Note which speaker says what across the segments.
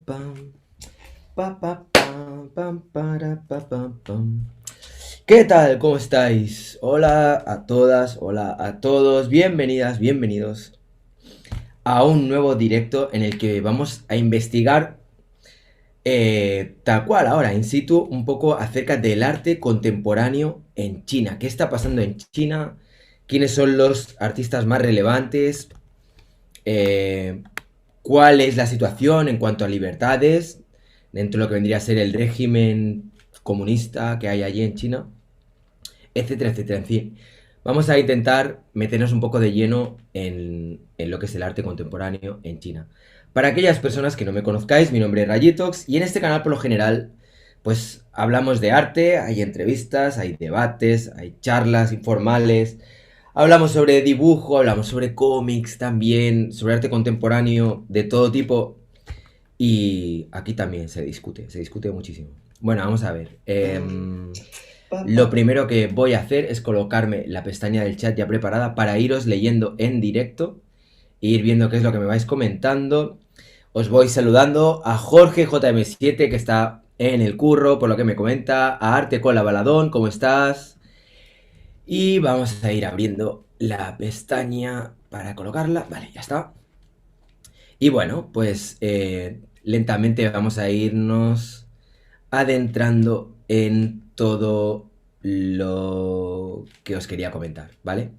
Speaker 1: pam, pa, pa, pam, pam, para, pa, pam, pam. ¿Qué tal? ¿Cómo estáis? Hola a todas, hola a todos, bienvenidas, bienvenidos a un nuevo directo en el que vamos a investigar tal cual ahora, in situ, un poco acerca del arte contemporáneo en China. ¿Qué está pasando en China? ¿Quiénes son los artistas más relevantes? Eh, ¿Cuál es la situación en cuanto a libertades dentro de lo que vendría a ser el régimen comunista que hay allí en China? Etcétera, etcétera. En fin, vamos a intentar meternos un poco de lleno en lo que es el arte contemporáneo en China. Para aquellas personas que no me conozcáis, mi nombre es Rayitox y en este canal por lo general pues hablamos de arte, hay entrevistas, hay debates, hay charlas informales, hablamos sobre dibujo, hablamos sobre cómics también, sobre arte contemporáneo de todo tipo y aquí también se discute muchísimo. Bueno, vamos a ver. Lo primero que voy a hacer es colocarme la pestaña del chat ya preparada para iros leyendo en directo e ir viendo qué es lo que me vais comentando. Os voy saludando a Jorge JM7 que está en el curro, por lo que me comenta, a Arte Cola Baladón, ¿cómo estás? Y vamos a ir abriendo la pestaña para colocarla. Vale, ya está. Y bueno, pues lentamente vamos a irnos adentrando en todo lo que os quería comentar, ¿vale?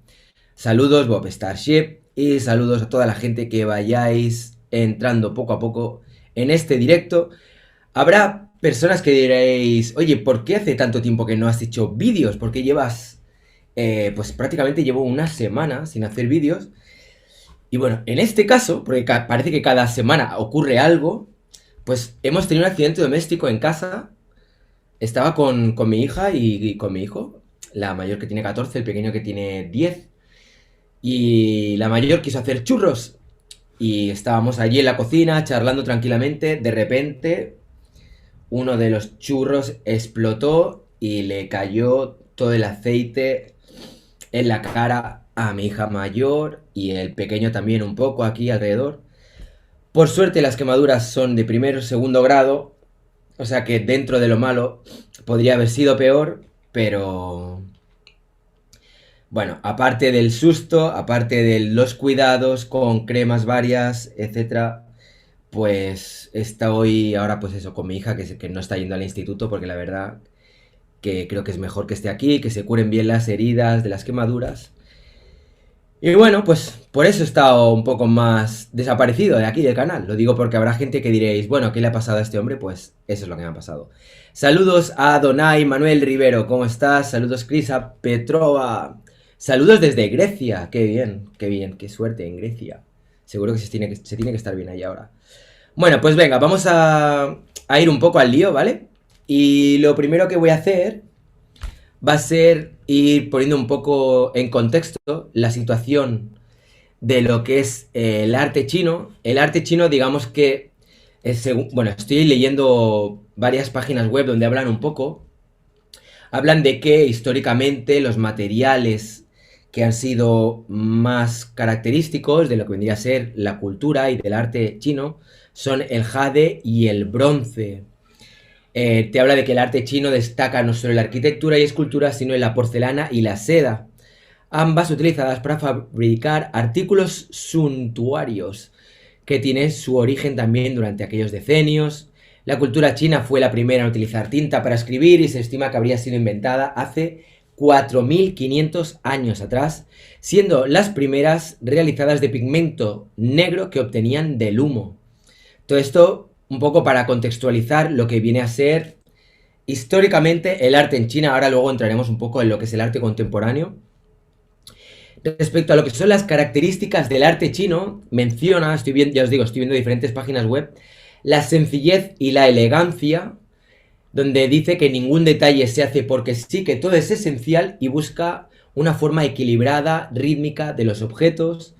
Speaker 1: Saludos Bob Starship y saludos a toda la gente que vayáis entrando poco a poco en este directo. Habrá personas que diréis, oye, ¿por qué hace tanto tiempo que no has hecho vídeos? ¿Por qué llevas, pues prácticamente llevo una semana sin hacer vídeos? Y bueno, en este caso, porque parece que cada semana ocurre algo, pues hemos tenido un accidente doméstico en casa. Estaba con mi hija y con mi hijo, la mayor que tiene 14, el pequeño que tiene 10. Y la mayor quiso hacer churros. Y estábamos allí en la cocina charlando tranquilamente. De repente, uno de los churros explotó y le cayó todo el aceite en la cara a mi hija mayor y el pequeño también un poco aquí alrededor. Por suerte las quemaduras son de primero o segundo grado, o sea que dentro de lo malo podría haber sido peor, pero bueno, aparte del susto, aparte de los cuidados con cremas varias, etcétera, pues estoy ahora pues eso con mi hija que no está yendo al instituto porque la verdad que creo que es mejor que esté aquí, que se curen bien las heridas de las quemaduras. Y bueno, pues por eso he estado un poco más desaparecido de aquí del canal. Lo digo porque habrá gente que diréis, bueno, ¿qué le ha pasado a este hombre? Pues eso es lo que me ha pasado. Saludos a Donay Manuel Rivero, ¿cómo estás? Saludos Crisa Petrova. Saludos desde Grecia, qué bien, qué suerte en Grecia. Seguro que se tiene que estar bien ahí ahora. Bueno, pues venga, vamos a ir un poco al lío, ¿vale? Y lo primero que voy a hacer va a ser ir poniendo un poco en contexto la situación de lo que es el arte chino. El arte chino, digamos que, bueno, estoy leyendo varias páginas web donde hablan un poco. Hablan de que históricamente los materiales que han sido más característicos de lo que vendría a ser la cultura y del arte chino son el jade y el bronce. Te habla de que el arte chino destaca no solo en la arquitectura y escultura, sino en la porcelana y la seda, ambas utilizadas para fabricar artículos suntuarios, que tienen su origen también durante aquellos decenios. La cultura china fue la primera en utilizar tinta para escribir y se estima que habría sido inventada hace 4500 años atrás, siendo las primeras realizadas de pigmento negro que obtenían del humo. Todo esto un poco para contextualizar lo que viene a ser históricamente el arte en China. Ahora luego entraremos un poco en lo que es el arte contemporáneo. Respecto a lo que son las características del arte chino, menciona, ya os digo, estoy viendo diferentes páginas web, la sencillez y la elegancia, donde dice que ningún detalle se hace porque sí, que todo es esencial y busca una forma equilibrada, rítmica de los objetos.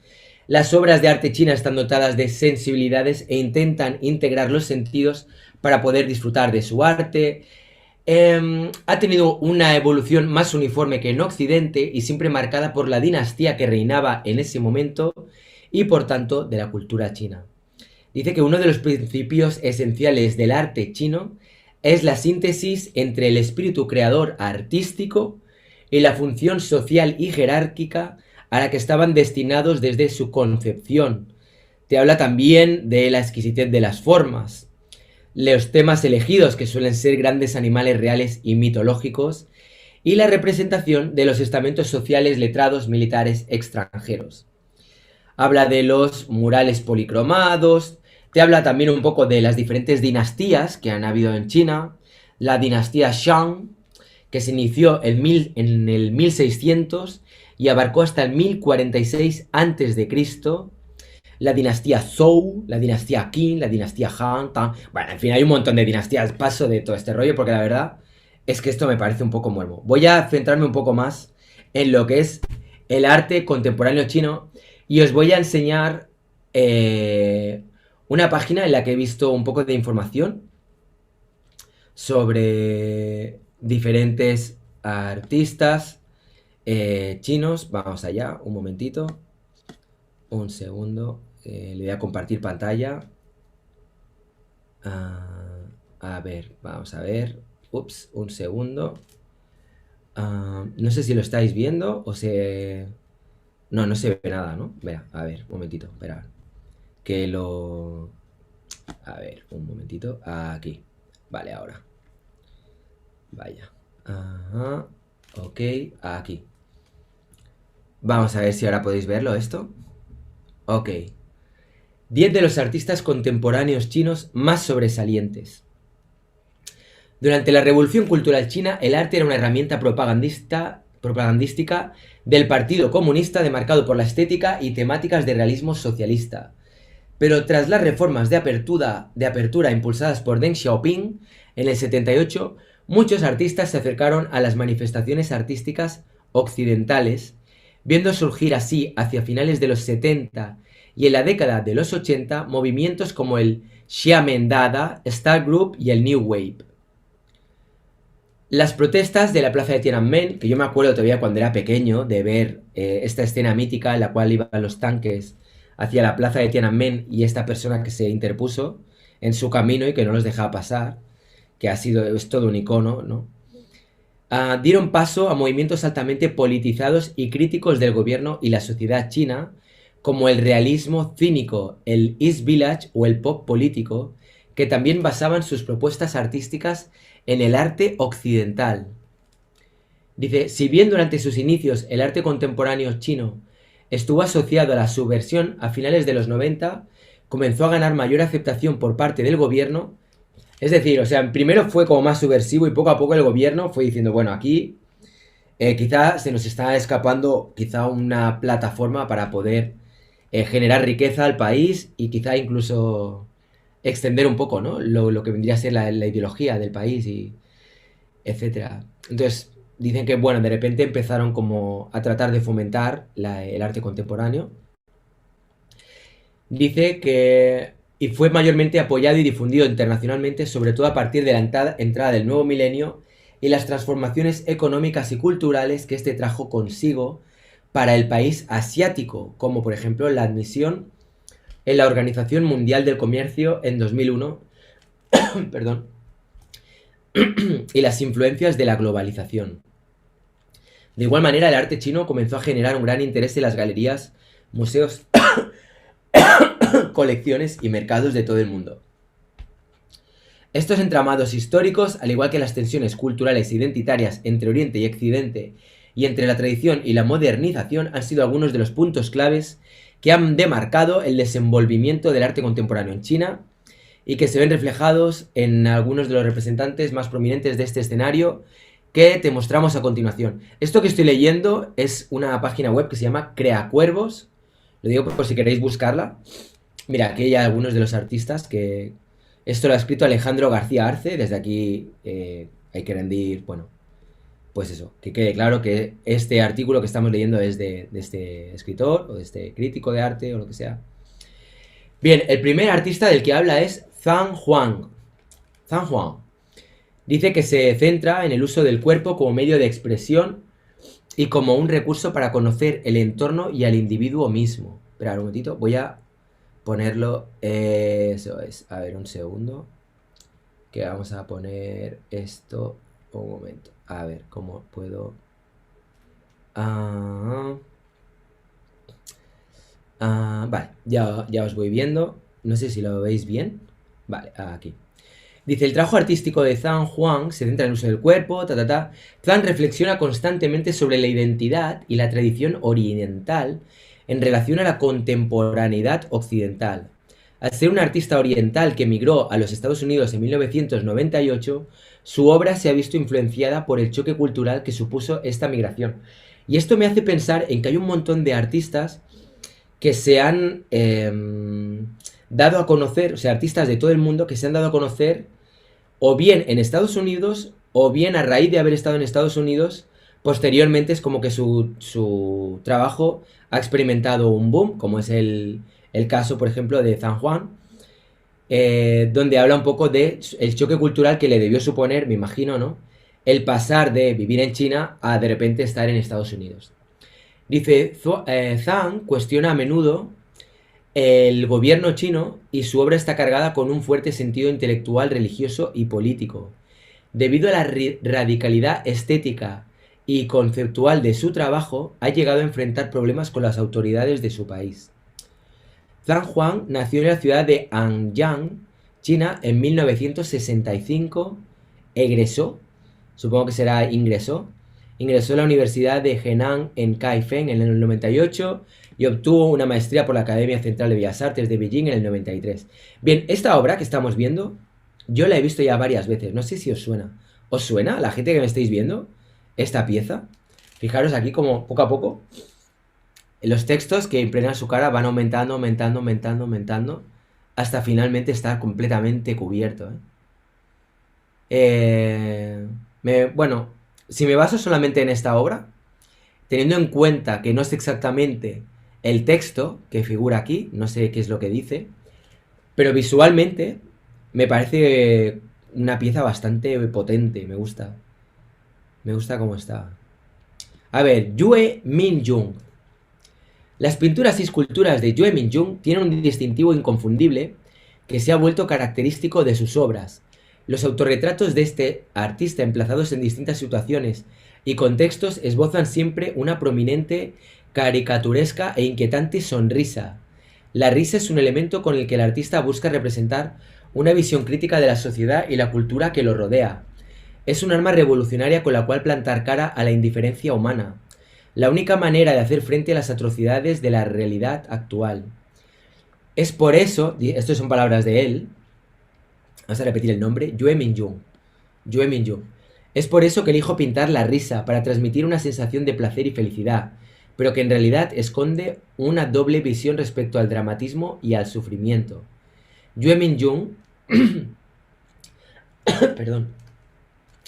Speaker 1: Las obras de arte china están dotadas de sensibilidades e intentan integrar los sentidos para poder disfrutar de su arte. Ha tenido una evolución más uniforme que en Occidente y siempre marcada por la dinastía que reinaba en ese momento y por tanto de la cultura china. Dice que uno de los principios esenciales del arte chino es la síntesis entre el espíritu creador artístico y la función social y jerárquica a la que estaban destinados desde su concepción. Te habla también de la exquisitez de las formas, los temas elegidos, que suelen ser grandes animales reales y mitológicos, y la representación de los estamentos sociales, letrados, militares, extranjeros. Habla de los murales policromados, te habla también un poco de las diferentes dinastías que han habido en China, la dinastía Shang, que se inició en el 1600 y abarcó hasta el 1046 a.C., la dinastía Zhou, la dinastía Qin, la dinastía Han, Tang. Bueno, en fin, hay un montón de dinastías. Paso de todo este rollo porque la verdad es que esto me parece un poco muermo. Voy a centrarme un poco más en lo que es el arte contemporáneo chino y os voy a enseñar una página en la que he visto un poco de información sobre diferentes artistas chinos. Vamos allá, un momentito. Un segundo. Le voy a compartir pantalla. A ver, vamos a ver. Ups, un segundo. No sé si lo estáis viendo o se... No, no se ve nada, ¿no? Mira, a ver, un momentito, espera. Que lo... A ver, un momentito. Aquí. Vale, ahora. Vaya. Ajá. Ok, aquí. Vamos a ver si ahora podéis verlo esto. Ok. 10 de los artistas contemporáneos chinos más sobresalientes. Durante la Revolución Cultural China, el arte era una herramienta propagandística del Partido Comunista demarcado por la estética y temáticas de realismo socialista. Pero tras las reformas de apertura impulsadas por Deng Xiaoping en el 78, muchos artistas se acercaron a las manifestaciones artísticas occidentales, viendo surgir así, hacia finales de los 70 y en la década de los 80, movimientos como el Xiamen Dada, Star Group y el New Wave. Las protestas de la plaza de Tiananmen, que yo me acuerdo todavía cuando era pequeño de ver esta escena mítica en la cual iban los tanques hacia la plaza de Tiananmen y esta persona que se interpuso en su camino y que no los dejaba pasar, que es todo un icono, ¿no? Dieron paso a movimientos altamente politizados y críticos del gobierno y la sociedad china, como el realismo cínico, el East Village o el pop político, que también basaban sus propuestas artísticas en el arte occidental. Dice, si bien durante sus inicios el arte contemporáneo chino estuvo asociado a la subversión a finales de los 90, comenzó a ganar mayor aceptación por parte del gobierno. Es decir, o sea, primero fue como más subversivo y poco a poco el gobierno fue diciendo, bueno, aquí quizá se nos está escapando quizá una plataforma para poder generar riqueza al país y quizá incluso extender un poco, ¿no? Lo que vendría a ser la ideología del país y etcétera. Entonces, dicen que, bueno, de repente empezaron como a tratar de fomentar el arte contemporáneo. Dice que... Y fue mayormente apoyado y difundido internacionalmente, sobre todo a partir de la entrada del nuevo milenio y las transformaciones económicas y culturales que este trajo consigo para el país asiático, como por ejemplo la admisión en la Organización Mundial del Comercio en 2001, perdón, y las influencias de la globalización. De igual manera, el arte chino comenzó a generar un gran interés en las galerías, museos, colecciones y mercados de todo el mundo. Estos entramados históricos, al igual que las tensiones culturales e identitarias entre Oriente y Occidente y entre la tradición y la modernización, han sido algunos de los puntos claves que han demarcado el desenvolvimiento del arte contemporáneo en China y que se ven reflejados en algunos de los representantes más prominentes de este escenario que te mostramos a continuación. Esto que estoy leyendo es una página web que se llama Crea Cuervos. Lo digo por si queréis buscarla. Mira, aquí hay algunos de los artistas que... Esto lo ha escrito Alejandro García Arce. Desde aquí hay que rendir, bueno, pues eso, que quede claro que este artículo que estamos leyendo es de este escritor o de este crítico de arte o lo que sea. Bien, el primer artista del que habla es Zhang Huang. Zhang Huang. Dice que se centra en el uso del cuerpo como medio de expresión y como un recurso para conocer el entorno y al individuo mismo. Espera un momentito, voy a ponerlo, eso es, a ver, un segundo, que vamos a poner esto, un momento, a ver, ¿cómo puedo? Ah, vale, ya os voy viendo, no sé si lo veis bien, vale, aquí. Dice, el trabajo artístico de Zhang Huang se centra en el uso del cuerpo, Zhang reflexiona constantemente sobre la identidad y la tradición oriental en relación a la contemporaneidad occidental. Al ser un artista oriental que emigró a los Estados Unidos en 1998, su obra se ha visto influenciada por el choque cultural que supuso esta migración. Y esto me hace pensar en que hay un montón de artistas que se han dado a conocer, o sea, artistas de todo el mundo que se han dado a conocer o bien en Estados Unidos o bien a raíz de haber estado en Estados Unidos, posteriormente es como que su trabajo ha experimentado un boom, como es el caso, por ejemplo, de San Juan, donde habla un poco de el choque cultural que le debió suponer, me imagino, ¿no? El pasar de vivir en China a de repente estar en Estados Unidos. Dice, Zhang cuestiona a menudo el gobierno chino y su obra está cargada con un fuerte sentido intelectual, religioso y político. Debido a la radicalidad estética y conceptual de su trabajo, ha llegado a enfrentar problemas con las autoridades de su país. Zhang Huang nació en la ciudad de Anyang, China, en 1965. Egresó, supongo que será ingresó a la Universidad de Henan en Kaifeng en el 98 y obtuvo una maestría por la Academia Central de Bellas Artes de Beijing en el 93. Bien, esta obra que estamos viendo, yo la he visto ya varias veces, no sé si os suena. ¿Os suena a la gente que me estáis viendo esta pieza? Fijaros aquí como poco a poco los textos que impregnan su cara van aumentando, aumentando, aumentando, aumentando, hasta finalmente estar completamente cubierto. Bueno, si me baso solamente en esta obra, teniendo en cuenta que no sé exactamente el texto que figura aquí, no sé qué es lo que dice, pero visualmente me parece una pieza bastante potente, me gusta. Me gusta cómo está. A ver, Yue Minjung. Las pinturas y esculturas de Yue Minjung tienen un distintivo inconfundible que se ha vuelto característico de sus obras. Los autorretratos de este artista emplazados en distintas situaciones y contextos esbozan siempre una prominente, caricaturesca e inquietante sonrisa. La risa es un elemento con el que el artista busca representar una visión crítica de la sociedad y la cultura que lo rodea. Es un arma revolucionaria con la cual plantar cara a la indiferencia humana, la única manera de hacer frente a las atrocidades de la realidad actual. Es por eso, estas son palabras de él, vamos a repetir el nombre, Yue Minjung. Yue Minjung. Es por eso que elijo pintar la risa, para transmitir una sensación de placer y felicidad, pero que en realidad esconde una doble visión respecto al dramatismo y al sufrimiento. Yue Minjung, perdón,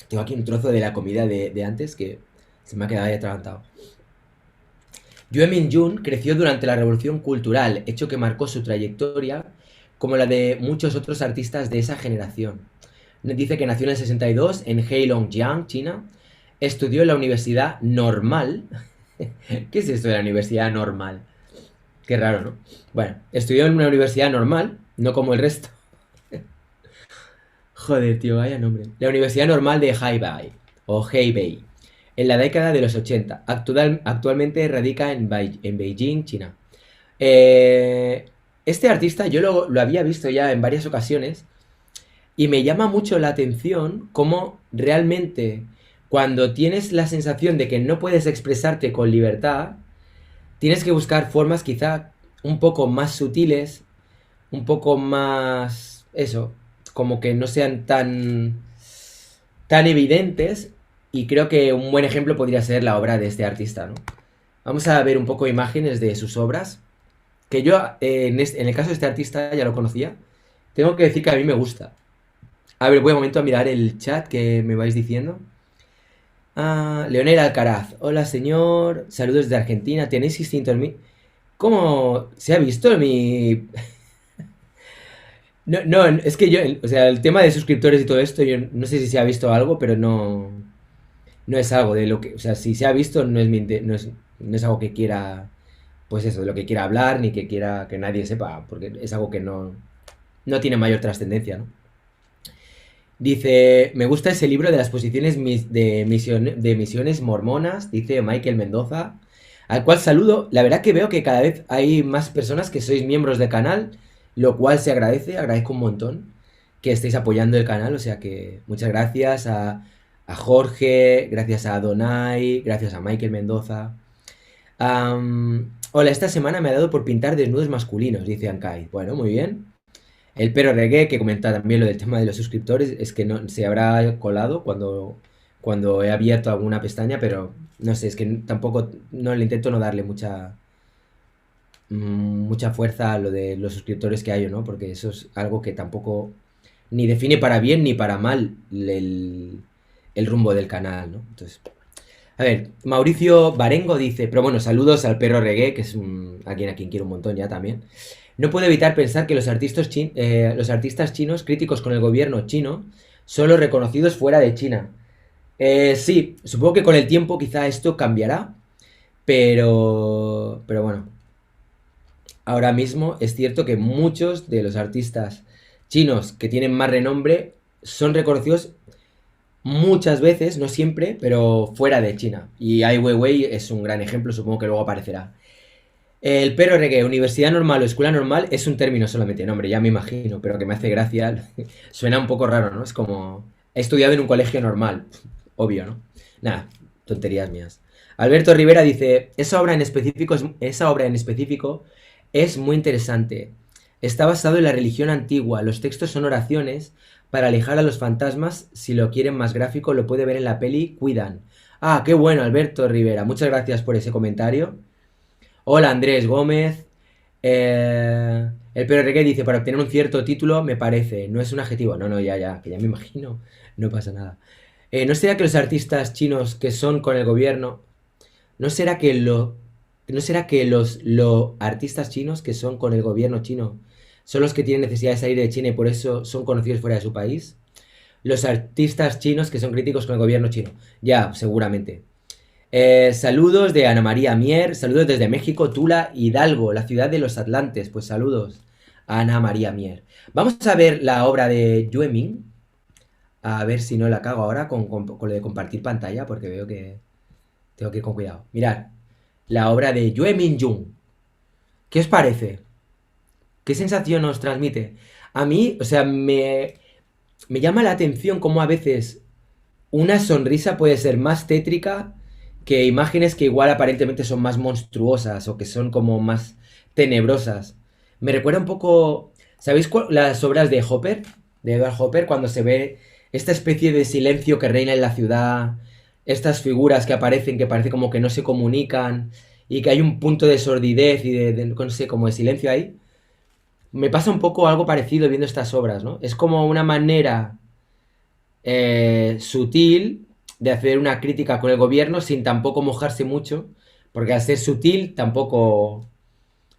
Speaker 1: tengo aquí un trozo de la comida de antes que se me ha quedado ahí atragantado. Yue Minjung creció durante la Revolución Cultural, hecho que marcó su trayectoria como la de muchos otros artistas de esa generación. Dice que nació en el 62 en Heilongjiang, China. Estudió en la Universidad Normal. ¿Qué es esto de la Universidad Normal? Qué raro, ¿no? Bueno, estudió en una universidad normal, no como el resto. Joder, tío, vaya nombre. La Universidad Normal de Hebei, o Hebei, en la década de los 80. Actualmente radica en Beijing, China. Este artista yo lo había visto ya en varias ocasiones y me llama mucho la atención cómo realmente cuando tienes la sensación de que no puedes expresarte con libertad, tienes que buscar formas quizá un poco más sutiles, un poco más, eso, como que no sean tan evidentes, y creo que un buen ejemplo podría ser la obra de este artista, ¿no? Vamos a ver un poco imágenes de sus obras, que yo en el caso de este artista ya lo conocía. Tengo que decir que a mí me gusta. A ver, voy un momento a mirar el chat que me vais diciendo. Leonel Alcaraz. Hola, señor. Saludos de Argentina. ¿Tenéis instinto en mí? ¿Cómo se ha visto mi...? No, es que yo, o sea, el tema de suscriptores y todo esto, yo no sé si se ha visto algo, pero no es algo de lo que, o sea, si se ha visto no es algo que quiera pues eso, de lo que quiera hablar, ni que quiera que nadie sepa, porque es algo que no tiene mayor trascendencia, ¿no? Dice, me gusta ese libro de las posiciones de misiones mormonas, dice Michael Mendoza, al cual saludo. La verdad que veo que cada vez hay más personas que sois miembros del canal, lo cual se agradece, agradezco un montón que estéis apoyando el canal, o sea que muchas gracias a Jorge, gracias a Donai, gracias a Michael Mendoza. Hola, esta semana me ha dado por pintar desnudos masculinos, dice Ankai. Bueno, muy bien. El pero reggae, que comenta también lo del tema de los suscriptores, es que no se habrá colado cuando he abierto alguna pestaña, pero no sé, es que tampoco, no le intento no darle mucha fuerza a lo de los suscriptores que hay o no, porque eso es algo que tampoco ni define para bien ni para mal el rumbo del canal, ¿no? Entonces, a ver, Mauricio Barengo dice, pero bueno, saludos al perro reggae, que es alguien a quien quiero un montón ya también. No puedo evitar pensar que los artistas chinos críticos con el gobierno chino son los reconocidos fuera de China. Sí, supongo que con el tiempo quizá esto cambiará, pero bueno, ahora mismo es cierto que muchos de los artistas chinos que tienen más renombre son reconocidos muchas veces, no siempre, pero fuera de China. Y Ai Weiwei es un gran ejemplo, supongo que luego aparecerá. El perro reggae, universidad normal o escuela normal, es un término solamente, no, hombre, ya me imagino, pero que me hace gracia. Suena un poco raro, ¿no? Es como, he estudiado en un colegio normal, obvio, ¿no? Nada, tonterías mías. Alberto Rivera dice, esa obra en específico es muy interesante. Está basado en la religión antigua, los textos son oraciones para alejar a los fantasmas. Si lo quieren más gráfico, lo puede ver en la peli Cuidan. Ah, qué bueno, Alberto Rivera, muchas gracias por ese comentario. Hola Andrés Gómez. El Pero Reggae dice, para obtener un cierto título, me parece, no es un adjetivo. No, no, ya, que ya me imagino. No pasa nada. ¿No será que los artistas chinos que son con el gobierno... ¿No será que ¿No será que los artistas chinos que son con el gobierno chino son los que tienen necesidad de salir de China y por eso son conocidos fuera de su país? Los artistas chinos que son críticos con el gobierno chino. Ya, seguramente. Saludos de Ana María Mier, saludos desde México, Tula, Hidalgo, la ciudad de los Atlantes. Pues saludos a Ana María Mier. Vamos a ver la obra de Yue Ming. A ver si no la cago ahora con lo de compartir pantalla, porque veo que tengo que ir con cuidado. Mirad, la obra de Yue Ming Jung. ¿Qué os parece? ¿Qué sensación os transmite? A mí, o sea, me llama la atención cómo a veces una sonrisa puede ser más tétrica que imágenes que igual aparentemente son más monstruosas o que son como más tenebrosas. Me recuerda un poco, ¿sabéis las obras de Hopper? De Edward Hopper, cuando se ve esta especie de silencio que reina en la ciudad, estas figuras que aparecen, que parece como que no se comunican y que hay un punto de sordidez y no sé, como de silencio ahí. Me pasa un poco algo parecido viendo estas obras, ¿no? Es como una manera sutil de hacer una crítica con el gobierno sin tampoco mojarse mucho, porque al ser sutil tampoco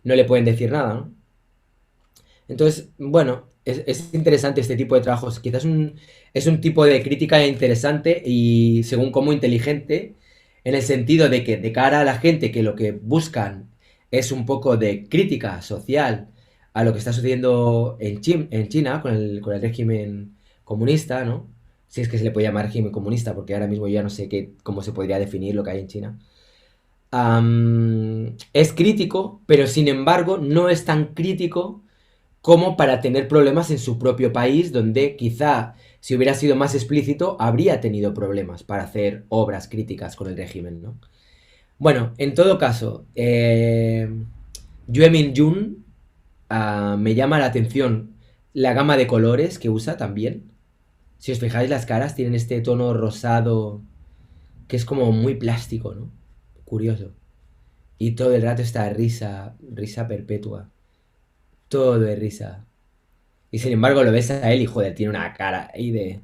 Speaker 1: no le pueden decir nada, ¿no? Entonces, bueno, es interesante este tipo de trabajos. Quizás es un tipo de crítica interesante y según como inteligente, en el sentido de que de cara a la gente que lo que buscan es un poco de crítica social a lo que está sucediendo en China con el régimen comunista, ¿no? Si es que se le puede llamar régimen comunista, porque ahora mismo ya no sé cómo se podría definir lo que hay en China. Es crítico, pero sin embargo no es tan crítico como para tener problemas en su propio país, donde quizá si hubiera sido más explícito habría tenido problemas para hacer obras críticas con el régimen, ¿no? Bueno, en todo caso, Yue Min Jun me llama la atención la gama de colores que usa también. Si os fijáis, las caras tienen este tono rosado que es como muy plástico, ¿no? Curioso. Y todo el rato esta risa perpetua. Todo es risa. Y sin embargo lo ves a él y joder, tiene una cara ahí de...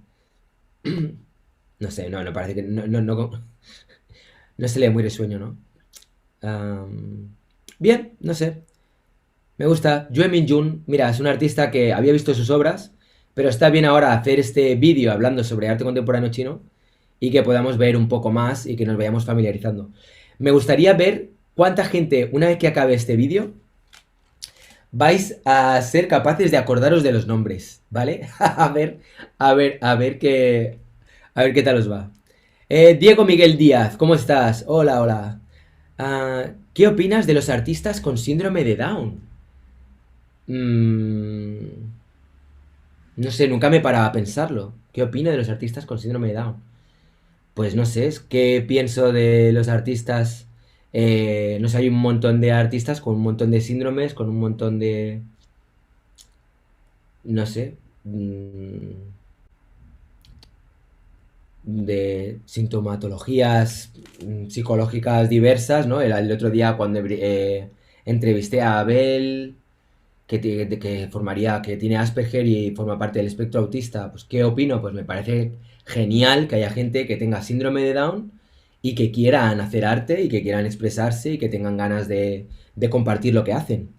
Speaker 1: No sé, no parece que... No se lee muy risueño, ¿no? Bien, no sé. Me gusta. Yue Min Jun, mira, es un artista que había visto sus obras, pero está bien ahora hacer este vídeo hablando sobre arte contemporáneo chino y que podamos ver un poco más y que nos vayamos familiarizando. Me gustaría ver, cuánta gente, una vez que acabe este vídeo, vais a ser capaces de acordaros de los nombres, ¿vale? A ver qué tal os va. Diego Miguel Díaz, ¿cómo estás? Hola, hola. ¿Qué opinas de los artistas con síndrome de Down? Mm, no sé, nunca me paraba a pensarlo. ¿Qué opino de los artistas con síndrome de Down? Pues no sé, es que pienso de los artistas. No sé, hay un montón de artistas con un montón de síndromes, con un montón de. No sé. De sintomatologías psicológicas diversas, ¿no? El otro día cuando entrevisté a Abel, que formaría, que tiene Asperger y forma parte del espectro autista, pues ¿qué opino? Pues me parece genial que haya gente que tenga síndrome de Down y que quieran hacer arte y que quieran expresarse y que tengan ganas de compartir lo que hacen.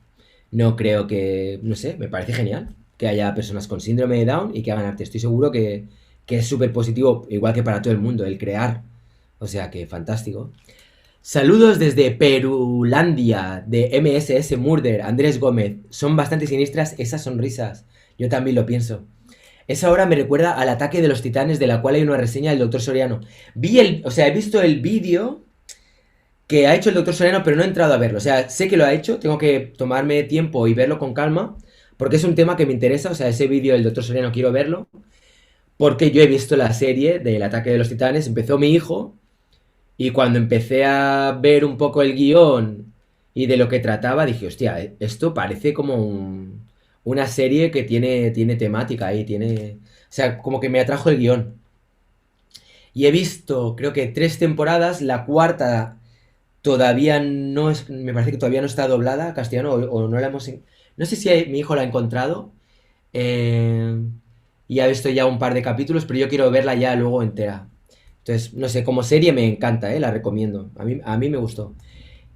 Speaker 1: No creo que, no sé, me parece genial que haya personas con síndrome de Down y que hagan arte. Estoy seguro que es súper positivo, igual que para todo el mundo, el crear. O sea que fantástico. Saludos desde Perulandia, de MSS Murder, Andrés Gómez. Son bastante siniestras esas sonrisas. Yo también lo pienso. Esa hora me recuerda al ataque de los titanes, de la cual hay una reseña del doctor Soriano. He visto el vídeo que ha hecho el doctor Soriano, pero no he entrado a verlo. O sea, sé que lo ha hecho, tengo que tomarme tiempo y verlo con calma, porque es un tema que me interesa. O sea, ese vídeo del doctor Soriano quiero verlo, porque yo he visto la serie del ataque de los titanes, empezó mi hijo, y cuando empecé a ver un poco el guión y de lo que trataba, dije, hostia, esto parece como una serie que tiene temática ahí, tiene. O sea, como que me atrajo el guión. Y he visto, creo que 3 temporadas, la cuarta todavía no es, me parece que todavía no está doblada a castellano o no la hemos. No sé si mi hijo la ha encontrado eh, y ha visto ya un par de capítulos, pero yo quiero verla ya luego entera. Entonces, no sé, como serie me encanta, la recomiendo. A mí me gustó.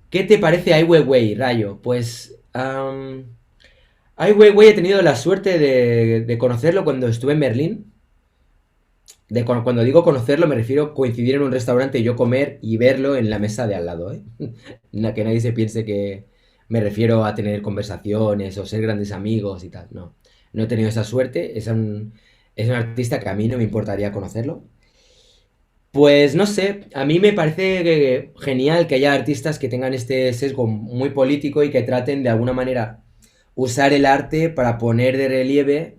Speaker 1: ¿Qué te parece Ai Weiwei, Rayo? Pues Ai Weiwei he tenido la suerte de conocerlo cuando estuve en Berlín. Cuando digo conocerlo me refiero a coincidir en un restaurante y yo comer y verlo en la mesa de al lado, ¿eh? Que nadie se piense que me refiero a tener conversaciones o ser grandes amigos y tal. No, no he tenido esa suerte. Es un artista que a mí no me importaría conocerlo. Pues no sé, a mí me parece genial que haya artistas que tengan este sesgo muy político y que traten de alguna manera usar el arte para poner de relieve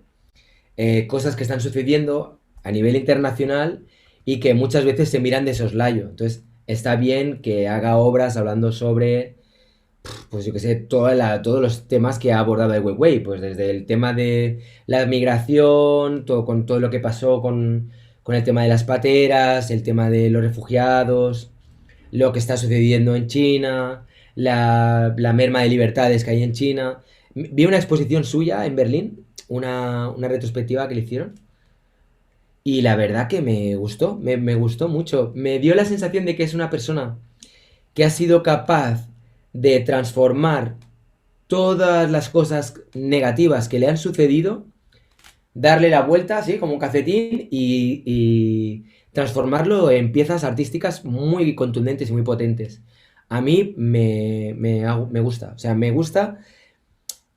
Speaker 1: cosas que están sucediendo a nivel internacional y que muchas veces se miran de soslayo. Entonces, está bien que haga obras hablando sobre, pues yo qué sé, todos los temas que ha abordado Ai Weiwei, pues desde el tema de la migración, con todo lo que pasó con el tema de las pateras, el tema de los refugiados, lo que está sucediendo en China, la merma de libertades que hay en China. Vi una exposición suya en Berlín, una retrospectiva que le hicieron, y la verdad que me gustó, me gustó mucho. Me dio la sensación de que es una persona que ha sido capaz de transformar todas las cosas negativas que le han sucedido, darle la vuelta, así como un calcetín, y transformarlo en piezas artísticas muy contundentes y muy potentes. A mí me gusta, o sea, me gusta.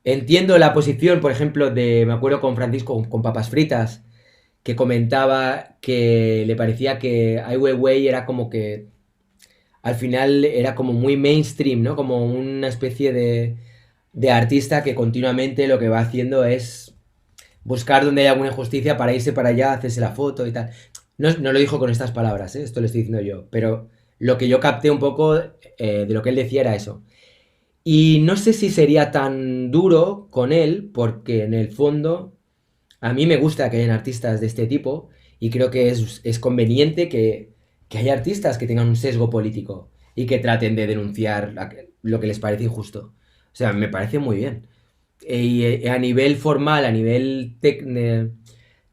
Speaker 1: Entiendo la posición, por ejemplo, me acuerdo con Francisco, con Papas Fritas, que comentaba que le parecía que Ai Weiwei era como que al final era como muy mainstream, ¿no? Como una especie de artista que continuamente lo que va haciendo es buscar donde hay alguna injusticia para irse para allá, hacerse la foto y tal. No, no lo dijo con estas palabras, ¿eh? Esto lo estoy diciendo yo, pero lo que yo capté un poco de lo que él decía era eso. Y no sé si sería tan duro con él, porque en el fondo a mí me gusta que hayan artistas de este tipo y creo que es conveniente que haya artistas que tengan un sesgo político y que traten de denunciar lo que les parece injusto. O sea, me parece muy bien. Y a nivel formal, a nivel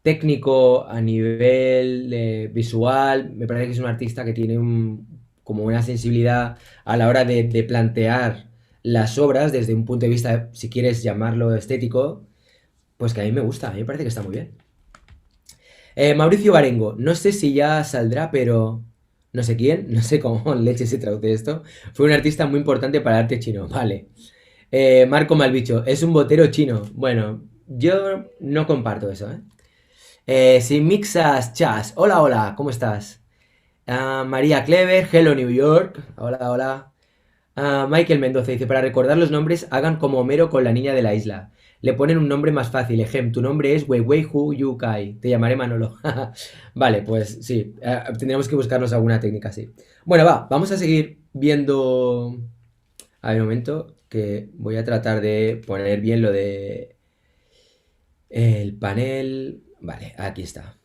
Speaker 1: técnico, a nivel visual, me parece que es un artista que tiene como una sensibilidad a la hora de plantear las obras desde un punto de vista, si quieres llamarlo estético, pues que a mí me gusta, a mí me parece que está muy bien. Mauricio Barengo, no sé si ya saldrá, pero no sé quién, no sé cómo leche se traduce esto, fue un artista muy importante para el arte chino, vale. Marco Malbicho, es un botero chino. Bueno, yo no comparto eso, ¿eh? Si mixas chas, hola, hola, ¿cómo estás? María Clever, hello New York, hola, hola. Michael Mendoza dice, para recordar los nombres, hagan como Homero con la niña de la isla. Le ponen un nombre más fácil. Ejem, tu nombre es Wei Wei Hu Yu Kai. Te llamaré Manolo. Vale, pues sí. Tendríamos que buscarnos alguna técnica así. Bueno, vamos a seguir viendo. A ver, un momento, que voy a tratar de poner bien lo de el panel. Vale, aquí está.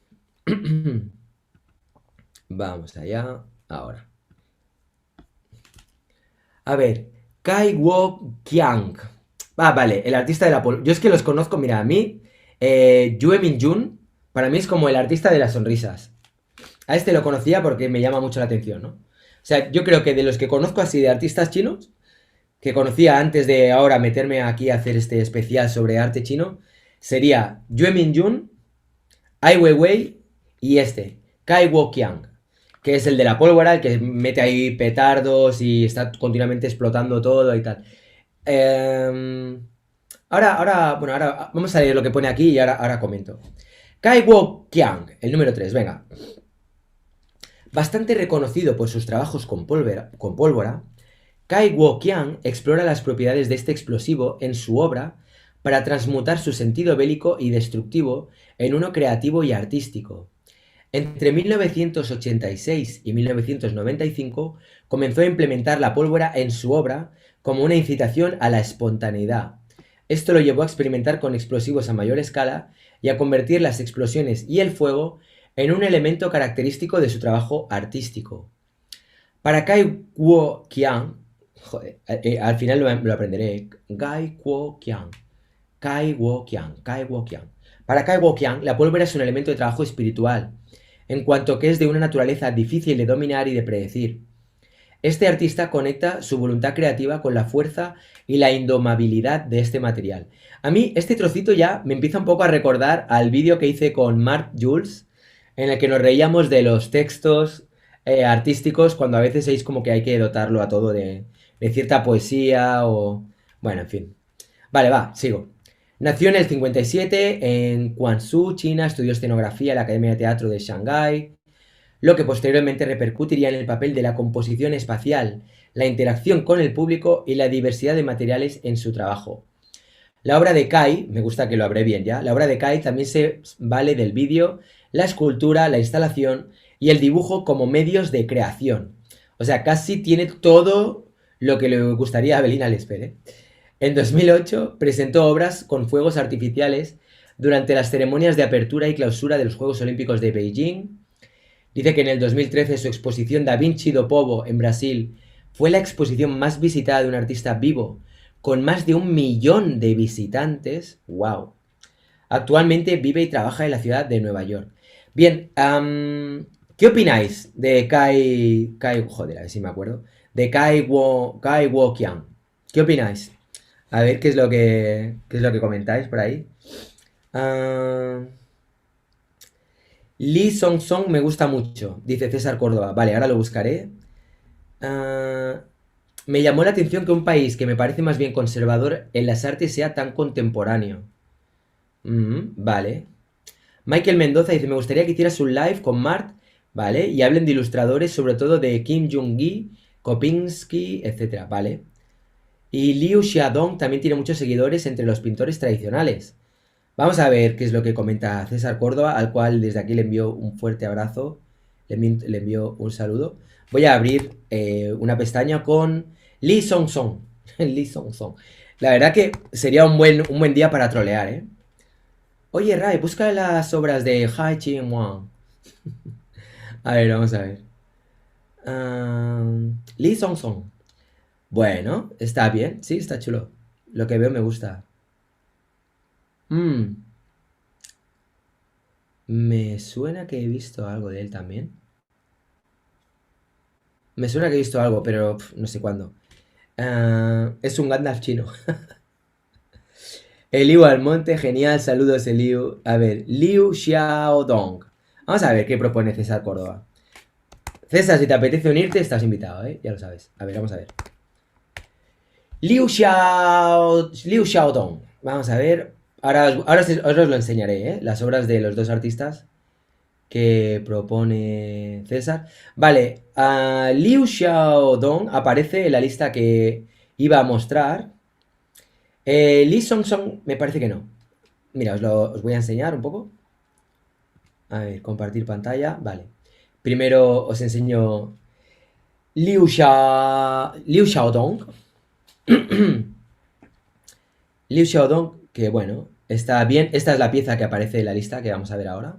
Speaker 1: Vamos allá. Ahora. A ver, Kai Wo Kiang. Vale, el artista de la pol. Yo es que los conozco, mira, a mí, Yue Min Jun, para mí es como el artista de las sonrisas. A este lo conocía porque me llama mucho la atención, ¿no? O sea, yo creo que de los que conozco así de artistas chinos, que conocía antes de ahora meterme aquí a hacer este especial sobre arte chino, sería Yue Min Jun, Ai Weiwei y este, Kai Wo Kiang, que es el de la pólvora, el que mete ahí petardos y está continuamente explotando todo y tal. Ahora vamos a leer lo que pone aquí y ahora comento. Kai Wo Kiang, el número 3, venga. Bastante reconocido por sus trabajos con pólvora, Kai Wo Kiang explora las propiedades de este explosivo en su obra para transmutar su sentido bélico y destructivo en uno creativo y artístico. Entre 1986 y 1995 comenzó a implementar la pólvora en su obra como una incitación a la espontaneidad. Esto lo llevó a experimentar con explosivos a mayor escala y a convertir las explosiones y el fuego en un elemento característico de su trabajo artístico. Para Kai Wo Kiang, joder, al final lo aprenderé. Kai Wo Kiang. Kai Wo Kiang. Kai Wo Kiang. Para Kai Wo Kiang, la pólvora es un elemento de trabajo espiritual, en cuanto que es de una naturaleza difícil de dominar y de predecir. Este artista conecta su voluntad creativa con la fuerza y la indomabilidad de este material. A mí este trocito ya me empieza un poco a recordar al vídeo que hice con Mark Jules, en el que nos reíamos de los textos artísticos, cuando a veces es como que hay que dotarlo a todo de cierta poesía o... Bueno, en fin. Vale, sigo. Nació en el 57 en Guangzhou, China, estudió escenografía en la Academia de Teatro de Shanghái, lo que posteriormente repercutiría en el papel de la composición espacial, la interacción con el público y la diversidad de materiales en su trabajo. La obra de Kai, me gusta que lo abrevien ya, la obra de Kai también se vale del vídeo, la escultura, la instalación y el dibujo como medios de creación. O sea, casi tiene todo lo que le gustaría a Belina Lesper, ¿eh? En 2008 presentó obras con fuegos artificiales durante las ceremonias de apertura y clausura de los Juegos Olímpicos de Beijing. Dice que en el 2013 su exposición Da Vinci do Povo en Brasil fue la exposición más visitada de un artista vivo, con más de 1 millón de visitantes. ¡Wow! Actualmente vive y trabaja en la ciudad de Nueva York. Bien, ¿qué opináis de joder, a ver si me acuerdo. De Kai Wo Kiang. ¿Qué opináis? A ver qué es lo que comentáis por ahí. Lee Song Song me gusta mucho, dice César Córdoba. Vale, ahora lo buscaré. Me llamó la atención que un país que me parece más bien conservador en las artes sea tan contemporáneo. Vale. Michael Mendoza dice, me gustaría que hicieras un live con Mart, ¿vale? Y hablen de ilustradores, sobre todo de Kim Jong-gi, Kopinski, etc. Vale. Y Liu Xiaodong también tiene muchos seguidores entre los pintores tradicionales. Vamos a ver qué es lo que comenta César Córdoba, al cual desde aquí le envío un fuerte abrazo, le envío un saludo. Voy a abrir una pestaña con Lee Song Song. Lee Song Song. La verdad que sería un buen día para trolear, ¿eh? Oye, Rai, busca las obras de Hai Ching Wang. A ver, vamos a ver. Lee Song Song. Bueno, está bien, sí, está chulo. Lo que veo me gusta. Me suena que he visto algo de él también. Me suena que he visto algo, pero no sé cuándo. Es un Gandalf chino. Eliu Almonte, genial, saludos Eliu. A ver, Liu Xiaodong. Vamos a ver qué propone César Córdoba. César, si te apetece unirte, estás invitado, ¿eh? Ya lo sabes. A ver, vamos a ver. Liu Xiaodong. Vamos a ver. Ahora os lo enseñaré, ¿eh? Las obras de los dos artistas que propone César. Vale, Liu Xiaodong aparece en la lista que iba a mostrar. Li Song me parece que no. Mira, os voy a enseñar un poco. A ver, compartir pantalla. Vale. Primero os enseño Liu Xiaodong. Liu Xiaodong, que bueno, está bien. Esta es la pieza que aparece en la lista que vamos a ver ahora.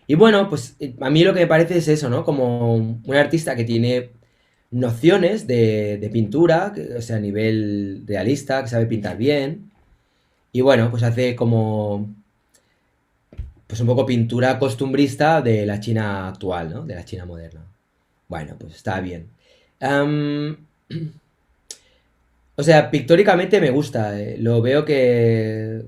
Speaker 1: Y bueno, pues a mí lo que me parece es eso, ¿no? Como un artista que tiene nociones de pintura, o sea, a nivel realista, que sabe pintar bien. Y bueno, pues hace como, pues un poco pintura costumbrista de la China actual, ¿no? De la China moderna. Bueno, pues está bien. Am, o sea, pictóricamente me gusta. Lo veo que,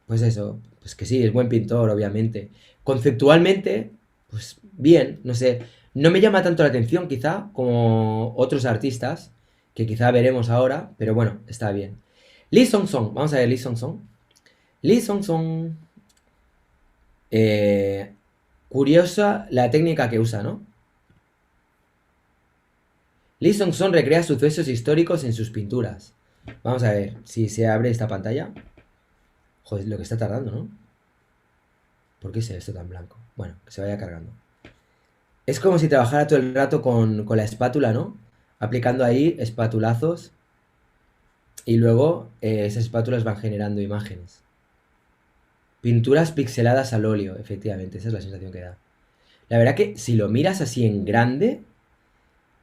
Speaker 1: pues eso, pues que sí, es buen pintor, obviamente. Conceptualmente, pues bien, no sé. No me llama tanto la atención, quizá, como otros artistas, que quizá veremos ahora, pero bueno, está bien. Lee Song Song, vamos a ver Lee Song Song. Lee Song Song. eh, Curiosa la técnica que usa, ¿no? Lee Song Song recrea sucesos históricos en sus pinturas. Vamos a ver si se abre esta pantalla. Joder, lo que está tardando, ¿no? ¿Por qué es esto tan blanco? Bueno, que se vaya cargando. Es como si trabajara todo el rato con la espátula, ¿no? Aplicando ahí espatulazos. Y luego esas espátulas van generando imágenes. Pinturas pixeladas al óleo, efectivamente, esa es la sensación que da. La verdad que si lo miras así en grande,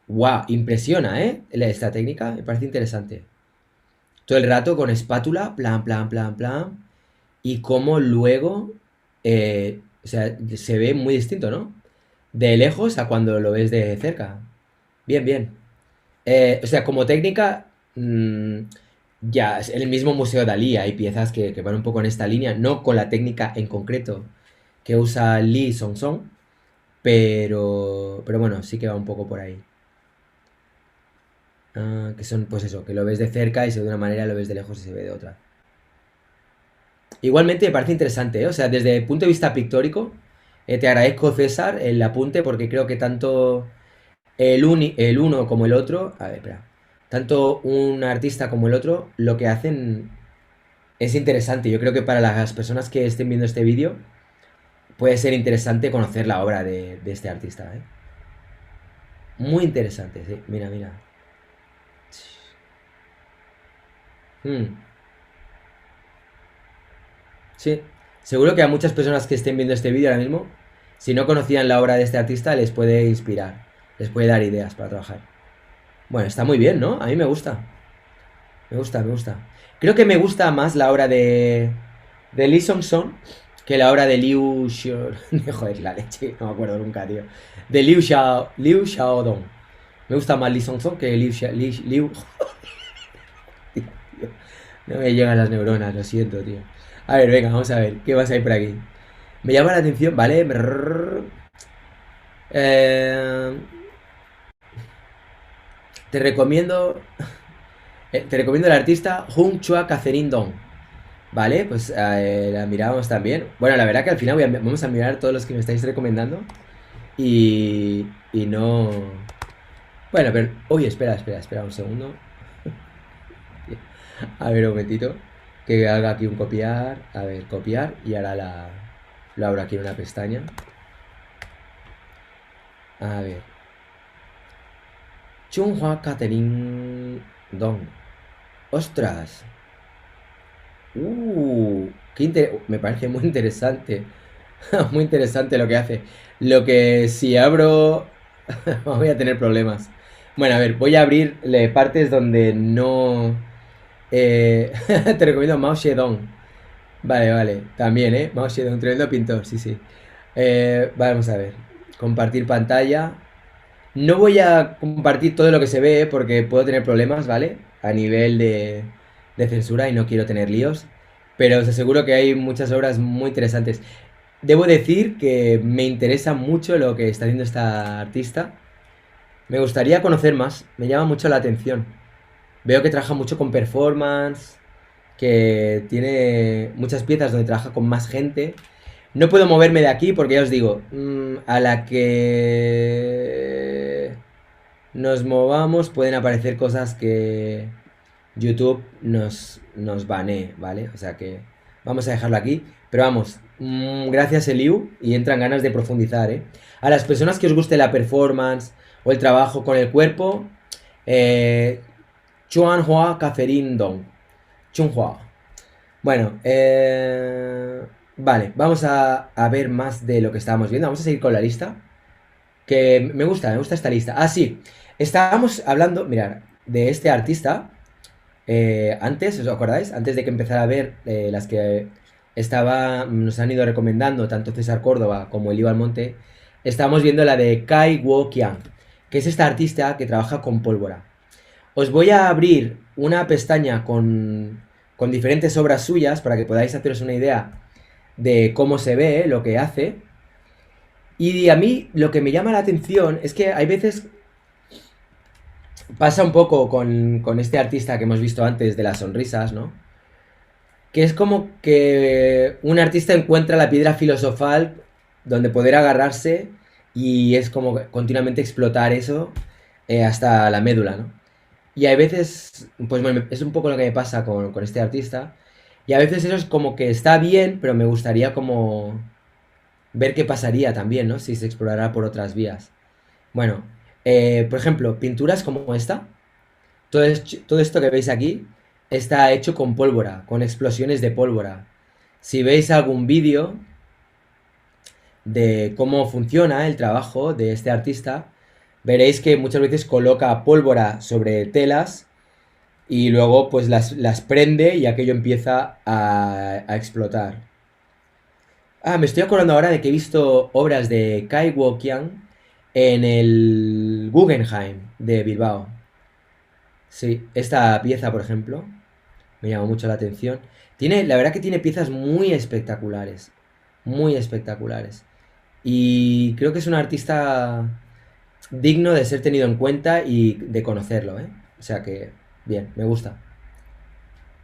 Speaker 1: ¡guau! Impresiona, ¿eh? Esta técnica me parece interesante. Todo el rato con espátula, plan, plan, plan, plan. Y cómo luego, o sea, se ve muy distinto, ¿no? De lejos a cuando lo ves de cerca. Bien, bien. O sea, como técnica, ya, es el mismo Museo Dalí, hay piezas que van un poco en esta línea, no con la técnica en concreto que usa Lee Song Song, pero bueno, sí que va un poco por ahí. Que son, pues eso, que lo ves de cerca y se ve de una manera, lo ves de lejos y se ve de otra. Igualmente me parece interesante, ¿eh? O sea, desde el punto de vista pictórico, te agradezco, César, el apunte, porque creo que tanto el uno como el otro, a ver, espera, tanto un artista como el otro, lo que hacen es interesante. Yo creo que para las personas que estén viendo este vídeo, puede ser interesante conocer la obra de este artista, ¿eh? Muy interesante, sí. Mira, mira. Mm, sí. Seguro que a muchas personas que estén viendo este vídeo ahora mismo, si no conocían la obra de este artista, les puede inspirar, les puede dar ideas para trabajar. Bueno, está muy bien, ¿no? A mí me gusta. Me gusta, me gusta. Creo que me gusta más la obra de Lee Song Song que la obra de Liu Xiao... Joder, la leche, no me acuerdo nunca, tío. De Liu Xiaodong. Me gusta más Lee Song Song que Liu... No me llegan las neuronas, lo siento, tío. A ver, venga, vamos a ver. ¿Qué vas a ir por aquí? Me llama la atención, ¿vale? Eh, te recomiendo... te recomiendo el artista Hung Chua Catherine Dong. Vale, pues la miramos también. Bueno, la verdad que al final vamos a mirar todos los que me estáis recomendando. Y no... Bueno, pero... Uy, espera un segundo. A ver, un momentito. Que haga aquí un copiar. A ver, copiar. Y ahora lo abro aquí en una pestaña. A ver. Chunghua Catherine Dong. ¡Ostras! Me parece muy interesante. Muy interesante lo que hace. Lo que si abro... voy a tener problemas. Bueno, a ver, voy a abrirle partes donde no... te recomiendo Mao Zedong. Vale, vale. También, ¿eh? Mao Zedong, tremendo pintor, sí, sí. Vamos a ver. Compartir pantalla. No voy a compartir todo lo que se ve, porque puedo tener problemas, ¿vale? A nivel de censura y no quiero tener líos. Pero os aseguro que hay muchas obras muy interesantes. Debo decir que me interesa mucho lo que está haciendo esta artista. Me gustaría conocer más, me llama mucho la atención. Veo que trabaja mucho con performance, que tiene muchas piezas donde trabaja con más gente. No puedo moverme de aquí porque ya os digo, a la que nos movamos pueden aparecer cosas que YouTube nos banee, ¿vale? O sea que vamos a dejarlo aquí. Pero vamos, gracias Eliu y entran ganas de profundizar, ¿eh? A las personas que os guste la performance o el trabajo con el cuerpo, eh, Chuan Hua Catherine Dong. Chun Hua. Bueno, vale, vamos a ver más de lo que estábamos viendo. Vamos a seguir con la lista. Que me gusta esta lista. Ah, sí, estábamos hablando, mirad, de este artista. Antes, ¿os acordáis? Antes de que empezara a ver las que nos han ido recomendando tanto César Córdoba como Elío Almonte, estábamos viendo la de Kai Wo Qian, que es esta artista que trabaja con pólvora. Os voy a abrir una pestaña con diferentes obras suyas para que podáis haceros una idea de cómo se ve, lo que hace. Y a mí lo que me llama la atención es que hay veces pasa un poco con este artista que hemos visto antes de las sonrisas, ¿no? Que es como que un artista encuentra la piedra filosofal donde poder agarrarse y es como continuamente explotar eso hasta la médula, ¿no? Y hay veces, pues bueno, es un poco lo que me pasa con este artista. Y a veces eso es como que está bien, pero me gustaría como ver qué pasaría también, ¿no? Si se explorara por otras vías. Bueno, por ejemplo, pinturas como esta, todo esto que veis aquí está hecho con pólvora, con explosiones de pólvora. Si veis algún vídeo de cómo funciona el trabajo de este artista, veréis que muchas veces coloca pólvora sobre telas y luego pues las prende y aquello empieza a explotar. Ah, me estoy acordando ahora de que he visto obras de Kai Wokian en el Guggenheim de Bilbao. Sí, esta pieza, por ejemplo, me llamó mucho la atención. La verdad que tiene piezas muy espectaculares, muy espectaculares. Y creo que es un artista digno de ser tenido en cuenta y de conocerlo, ¿eh? O sea que, bien, me gusta.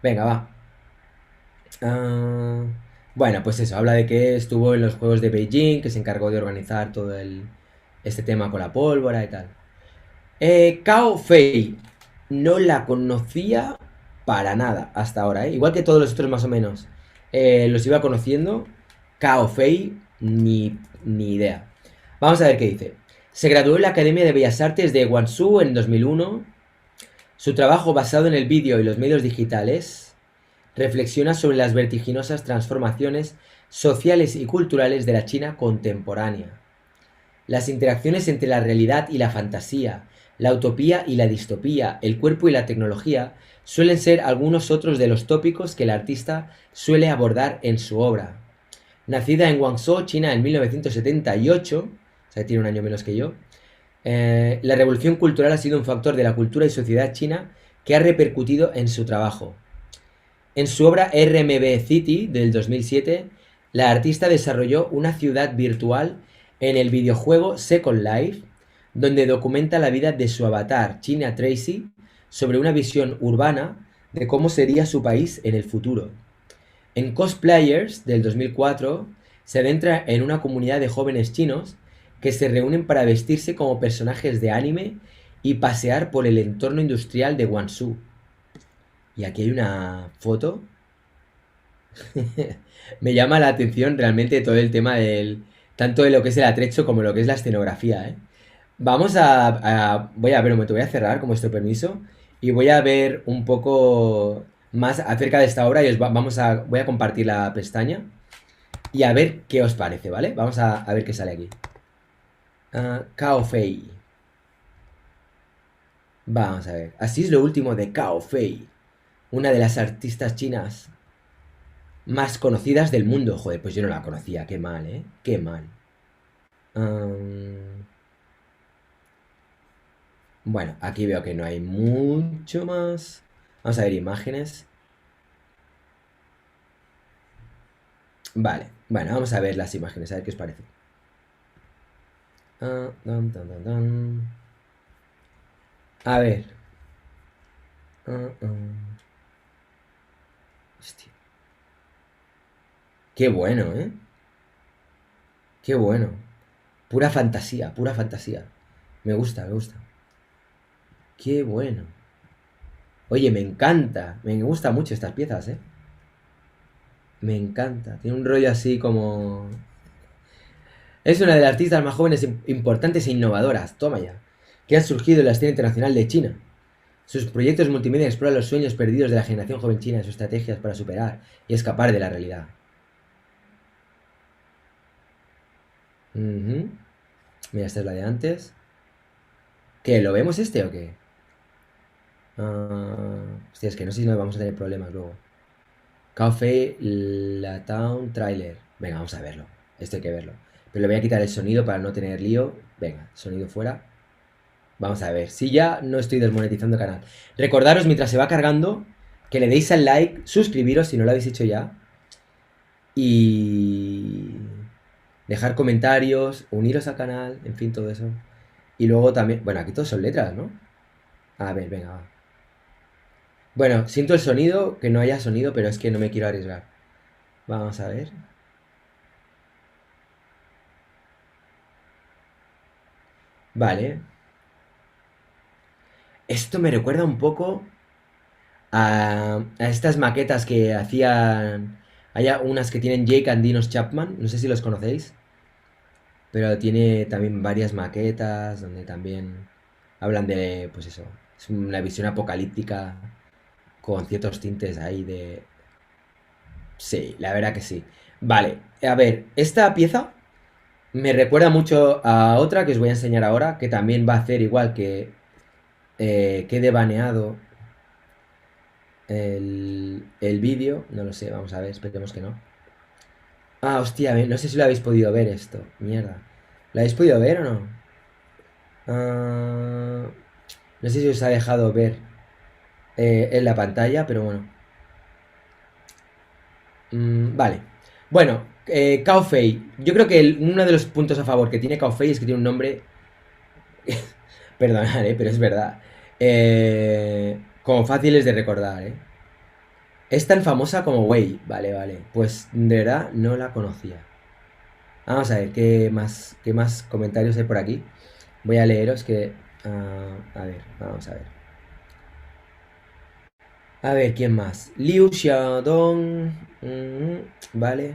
Speaker 1: Venga, va. Ah, bueno, pues eso, habla de que estuvo en los Juegos de Beijing, que se encargó de organizar este tema con la pólvora y tal. Cao Fei, no la conocía para nada hasta ahora, ¿eh? Igual que todos los otros más o menos. Los iba conociendo. Cao Fei, ni idea. Vamos a ver qué dice. Se graduó en la Academia de Bellas Artes de Guangzhou en 2001. Su trabajo basado en el vídeo y los medios digitales reflexiona sobre las vertiginosas transformaciones sociales y culturales de la China contemporánea. Las interacciones entre la realidad y la fantasía, la utopía y la distopía, el cuerpo y la tecnología suelen ser algunos otros de los tópicos que el artista suele abordar en su obra. Nacida en Guangzhou, China, en 1978, o sea, tiene un año menos que yo, la revolución cultural ha sido un factor de la cultura y sociedad china que ha repercutido en su trabajo. En su obra RMB City del 2007, la artista desarrolló una ciudad virtual en el videojuego Second Life, donde documenta la vida de su avatar, China Tracy, sobre una visión urbana de cómo sería su país en el futuro. En Cosplayers del 2004, se adentra en una comunidad de jóvenes chinos que se reúnen para vestirse como personajes de anime y pasear por el entorno industrial de Guangzhou. Y aquí hay una foto. Me llama la atención realmente todo el tema tanto de lo que es el atrecho como lo que es la escenografía, ¿eh? Voy a ver un momento, voy a cerrar con vuestro permiso y voy a ver un poco más acerca de esta obra y voy a compartir la pestaña y a ver qué os parece, ¿vale? Vamos a ver qué sale aquí. Cao Fei. Vamos a ver. Así es lo último de Cao Fei, una de las artistas chinas más conocidas del mundo. Joder, pues yo no la conocía. Qué mal, ¿eh? Qué mal. Um, bueno, aquí veo que no hay mucho más. Vamos a ver imágenes. Vale, bueno, vamos a ver las imágenes, a ver qué os parece. Dun, dun, dun, dun. A ver. Uh. Hostia. Qué bueno, ¿eh? Qué bueno. Pura fantasía, pura fantasía. Me gusta, me gusta. Qué bueno. Oye, me encanta. Me gustan mucho estas piezas, ¿eh? Me encanta. Tiene un rollo así como... Es una de las artistas más jóvenes, importantes e innovadoras, toma ya, que han surgido en la escena internacional de China. Sus proyectos multimedia exploran los sueños perdidos de la generación joven china y sus estrategias para superar y escapar de la realidad. Ujú. Mira, esta es la de antes. ¿Qué? ¿Lo vemos este o qué? Hostia, es que no sé si nos vamos a tener problemas luego. Cafe La Town Trailer. Venga, vamos a verlo. Esto hay que verlo. Pero le voy a quitar el sonido para no tener lío. Venga, sonido fuera. Vamos a ver. Si ya no estoy desmonetizando el canal. Recordaros mientras se va cargando que le deis al like, suscribiros si no lo habéis hecho ya. Y dejar comentarios, uniros al canal, en fin, todo eso. Y luego también... Bueno, aquí todos son letras, ¿no? A ver, venga, va. Bueno, siento el sonido, que no haya sonido, pero es que no me quiero arriesgar. Vamos a ver. Vale. Esto me recuerda un poco a estas maquetas que hacían... Hay unas que tienen Jake and Dinos Chapman, no sé si los conocéis, pero tiene también varias maquetas donde también hablan de, pues eso, es una visión apocalíptica con ciertos tintes ahí de... Sí, la verdad que sí. Vale, a ver, esta pieza me recuerda mucho a otra que os voy a enseñar ahora, que también va a hacer igual que quede baneado el vídeo. No lo sé, vamos a ver, esperemos que no. Ah, hostia, no sé si lo habéis podido ver esto. Mierda. ¿Lo habéis podido ver o no? Ah, no sé si os ha dejado ver en la pantalla, pero bueno. Vale. Bueno, Cao Fei. Yo creo que uno de los puntos a favor que tiene Cao Fei es que tiene un nombre. Perdonad, pero es verdad. Como fáciles de recordar, ¿eh? Es tan famosa como Wei. Vale, vale. Pues de verdad no la conocía. Vamos a ver qué más comentarios hay por aquí. Voy a leeros que... a ver, vamos a ver. A ver, ¿quién más? Liu Xiaodong. Vale.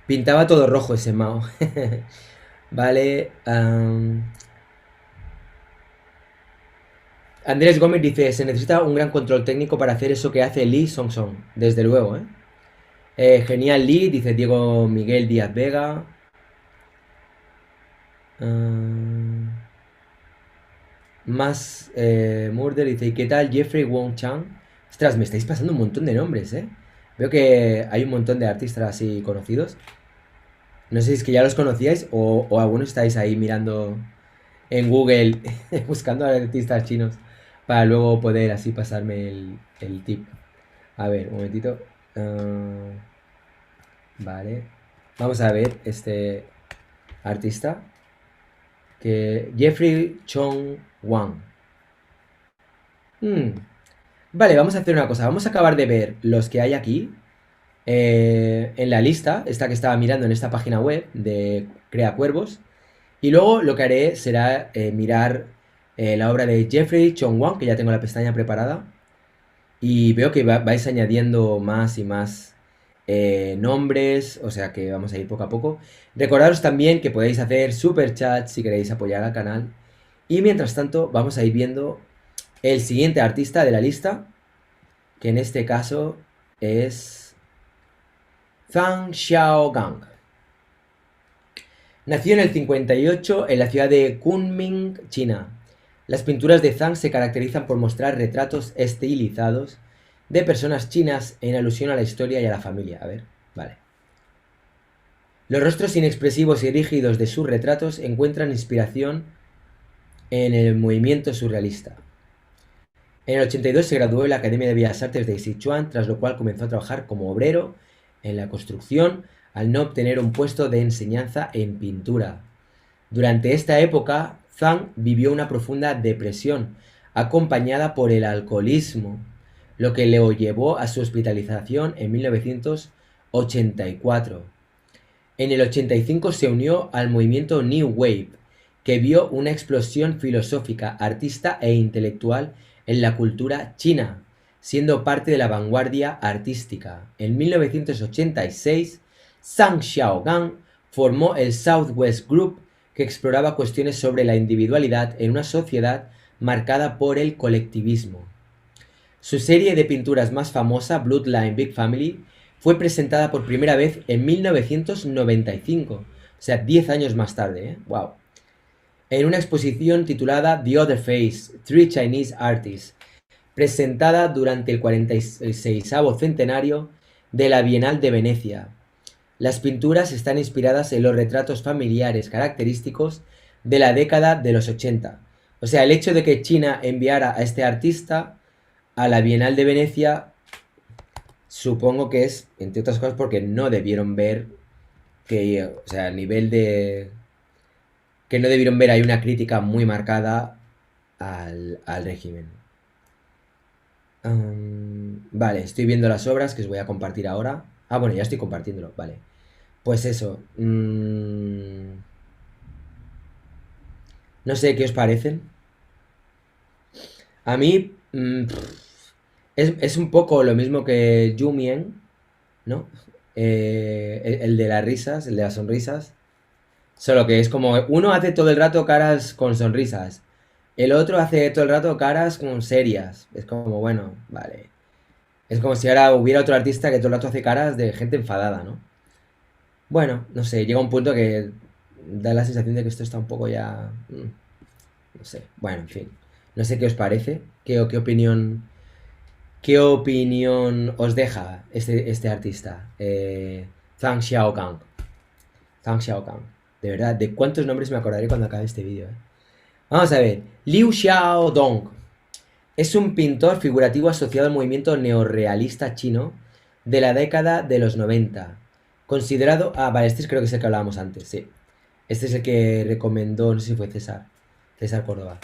Speaker 1: Pintaba todo rojo ese Mao. Vale. Andrés Gómez dice, se necesita un gran control técnico para hacer eso que hace Lee Song Song. Desde luego, ¿eh? Genial Lee, dice Diego Miguel Díaz Vega. Más Murder dice, ¿y qué tal Jeffrey Wong Chang? Ostras, me estáis pasando un montón de nombres, ¿eh? Veo que hay un montón de artistas así conocidos. No sé si es que ya los conocíais o algunos estáis ahí mirando en Google buscando a artistas chinos para luego poder así pasarme el tip. A ver, un momentito. Vale. Vamos a ver este artista. Que Jeffrey Chong Wang. Vale, vamos a hacer una cosa. Vamos a acabar de ver los que hay aquí. En la lista, esta que estaba mirando en esta página web de Crea Cuervos. Y luego lo que haré será mirar la obra de Jeffrey Chong Wang, que ya tengo la pestaña preparada. Y veo que vais añadiendo más y más nombres, o sea que vamos a ir poco a poco. Recordaros también que podéis hacer super chat si queréis apoyar al canal. Y mientras tanto, vamos a ir viendo el siguiente artista de la lista, que en este caso es Zhang Xiaogang. Nació en el 58 en la ciudad de Kunming, China. Las pinturas de Zhang se caracterizan por mostrar retratos estilizados de personas chinas en alusión a la historia y a la familia. A ver, vale. Los rostros inexpresivos y rígidos de sus retratos encuentran inspiración en el movimiento surrealista. En el 82 se graduó en la Academia de Bellas Artes de Sichuan, tras lo cual comenzó a trabajar como obrero en la construcción, al no obtener un puesto de enseñanza en pintura. Durante esta época, Zhang vivió una profunda depresión, acompañada por el alcoholismo, lo que le llevó a su hospitalización en 1984. En el 85 se unió al movimiento New Wave, que vio una explosión filosófica, artista e intelectual en la cultura china, siendo parte de la vanguardia artística. En 1986, Zhang Xiaogang formó el Southwest Group, que exploraba cuestiones sobre la individualidad en una sociedad marcada por el colectivismo. Su serie de pinturas más famosa, Bloodline Big Family, fue presentada por primera vez en 1995, o sea, 10 años más tarde, ¿eh? ¡Wow! En una exposición titulada The Other Face, Three Chinese Artists, presentada durante el 46º centenario de la Bienal de Venecia. Las pinturas están inspiradas en los retratos familiares característicos de la década de los 80. O sea, el hecho de que China enviara a este artista a la Bienal de Venecia, supongo que es, entre otras cosas, porque no debieron ver que, o sea, a nivel de... que no debieron ver, hay una crítica muy marcada al régimen. Vale, estoy viendo las obras que os voy a compartir ahora. Ah, bueno, ya estoy compartiéndolo, vale. Pues eso. No sé qué os parecen. A mí es un poco lo mismo que Jumien, ¿no? El de las risas, el de las sonrisas. Solo que es como uno hace todo el rato caras con sonrisas. El otro hace todo el rato caras como serias. Es como, bueno, vale. Es como si ahora hubiera otro artista que todo el rato hace caras de gente enfadada, ¿no? Bueno, no sé, llega un punto que da la sensación de que esto está un poco ya... no sé, bueno, en fin. No sé qué os parece, qué opinión os deja este artista, Zhang Xiaogang. Zhang Xiaogang. De verdad, ¿de cuántos nombres me acordaré cuando acabe este vídeo? Vamos a ver. Liu Xiaodong es un pintor figurativo asociado al movimiento neorrealista chino de la década de los 90. Considerado... Ah, vale, este creo que es el que hablábamos antes, sí. Este es el que recomendó, no sé si fue César Córdoba.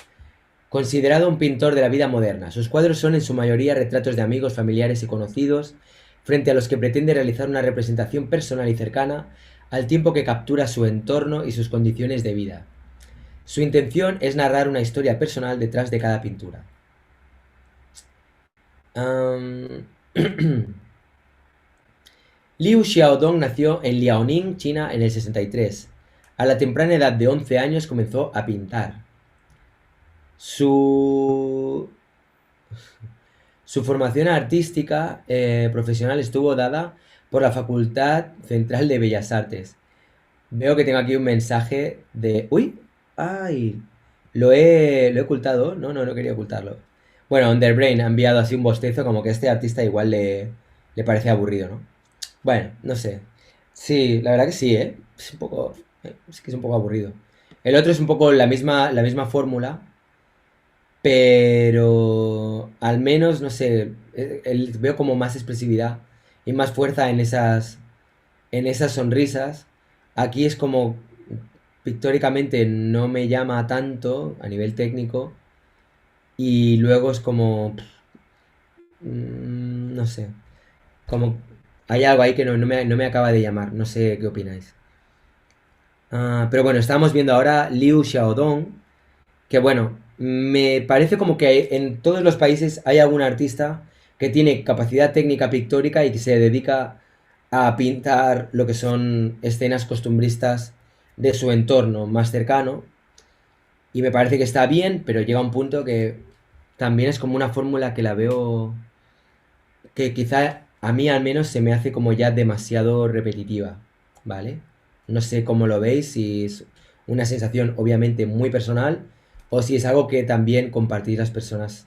Speaker 1: Considerado un pintor de la vida moderna. Sus cuadros son en su mayoría retratos de amigos, familiares y conocidos, frente a los que pretende realizar una representación personal y cercana, al tiempo que captura su entorno y sus condiciones de vida. Su intención es narrar una historia personal detrás de cada pintura. Liu Xiaodong nació en Liaoning, China, en el 63. A la temprana edad de 11 años comenzó a pintar. Su formación artística profesional estuvo dada por la Facultad Central de Bellas Artes. Veo que tengo aquí un mensaje de... ¡Uy! ¡Ay! Lo he ocultado. No quería ocultarlo. Bueno, Underbrain ha enviado así un bostezo como que este artista igual le parece aburrido, ¿no? Bueno, no sé. Sí, la verdad que sí, ¿eh? Es un poco... Es que es un poco aburrido. El otro es un poco la misma fórmula, pero al menos, no sé, veo como más expresividad y más fuerza en esas sonrisas. Aquí es como pictóricamente no me llama tanto a nivel técnico y luego es como no sé, como hay algo ahí que no me acaba de llamar, no sé qué opináis. Pero bueno, estamos viendo ahora Liu Xiaodong, que bueno, me parece como que en todos los países hay algún artista que tiene capacidad técnica pictórica y que se dedica a pintar lo que son escenas costumbristas de su entorno más cercano. Y me parece que está bien, pero llega un punto que también es como una fórmula que la veo que quizá a mí al menos se me hace como ya demasiado repetitiva, ¿vale? No sé cómo lo veis, si es una sensación obviamente muy personal o si es algo que también compartís las personas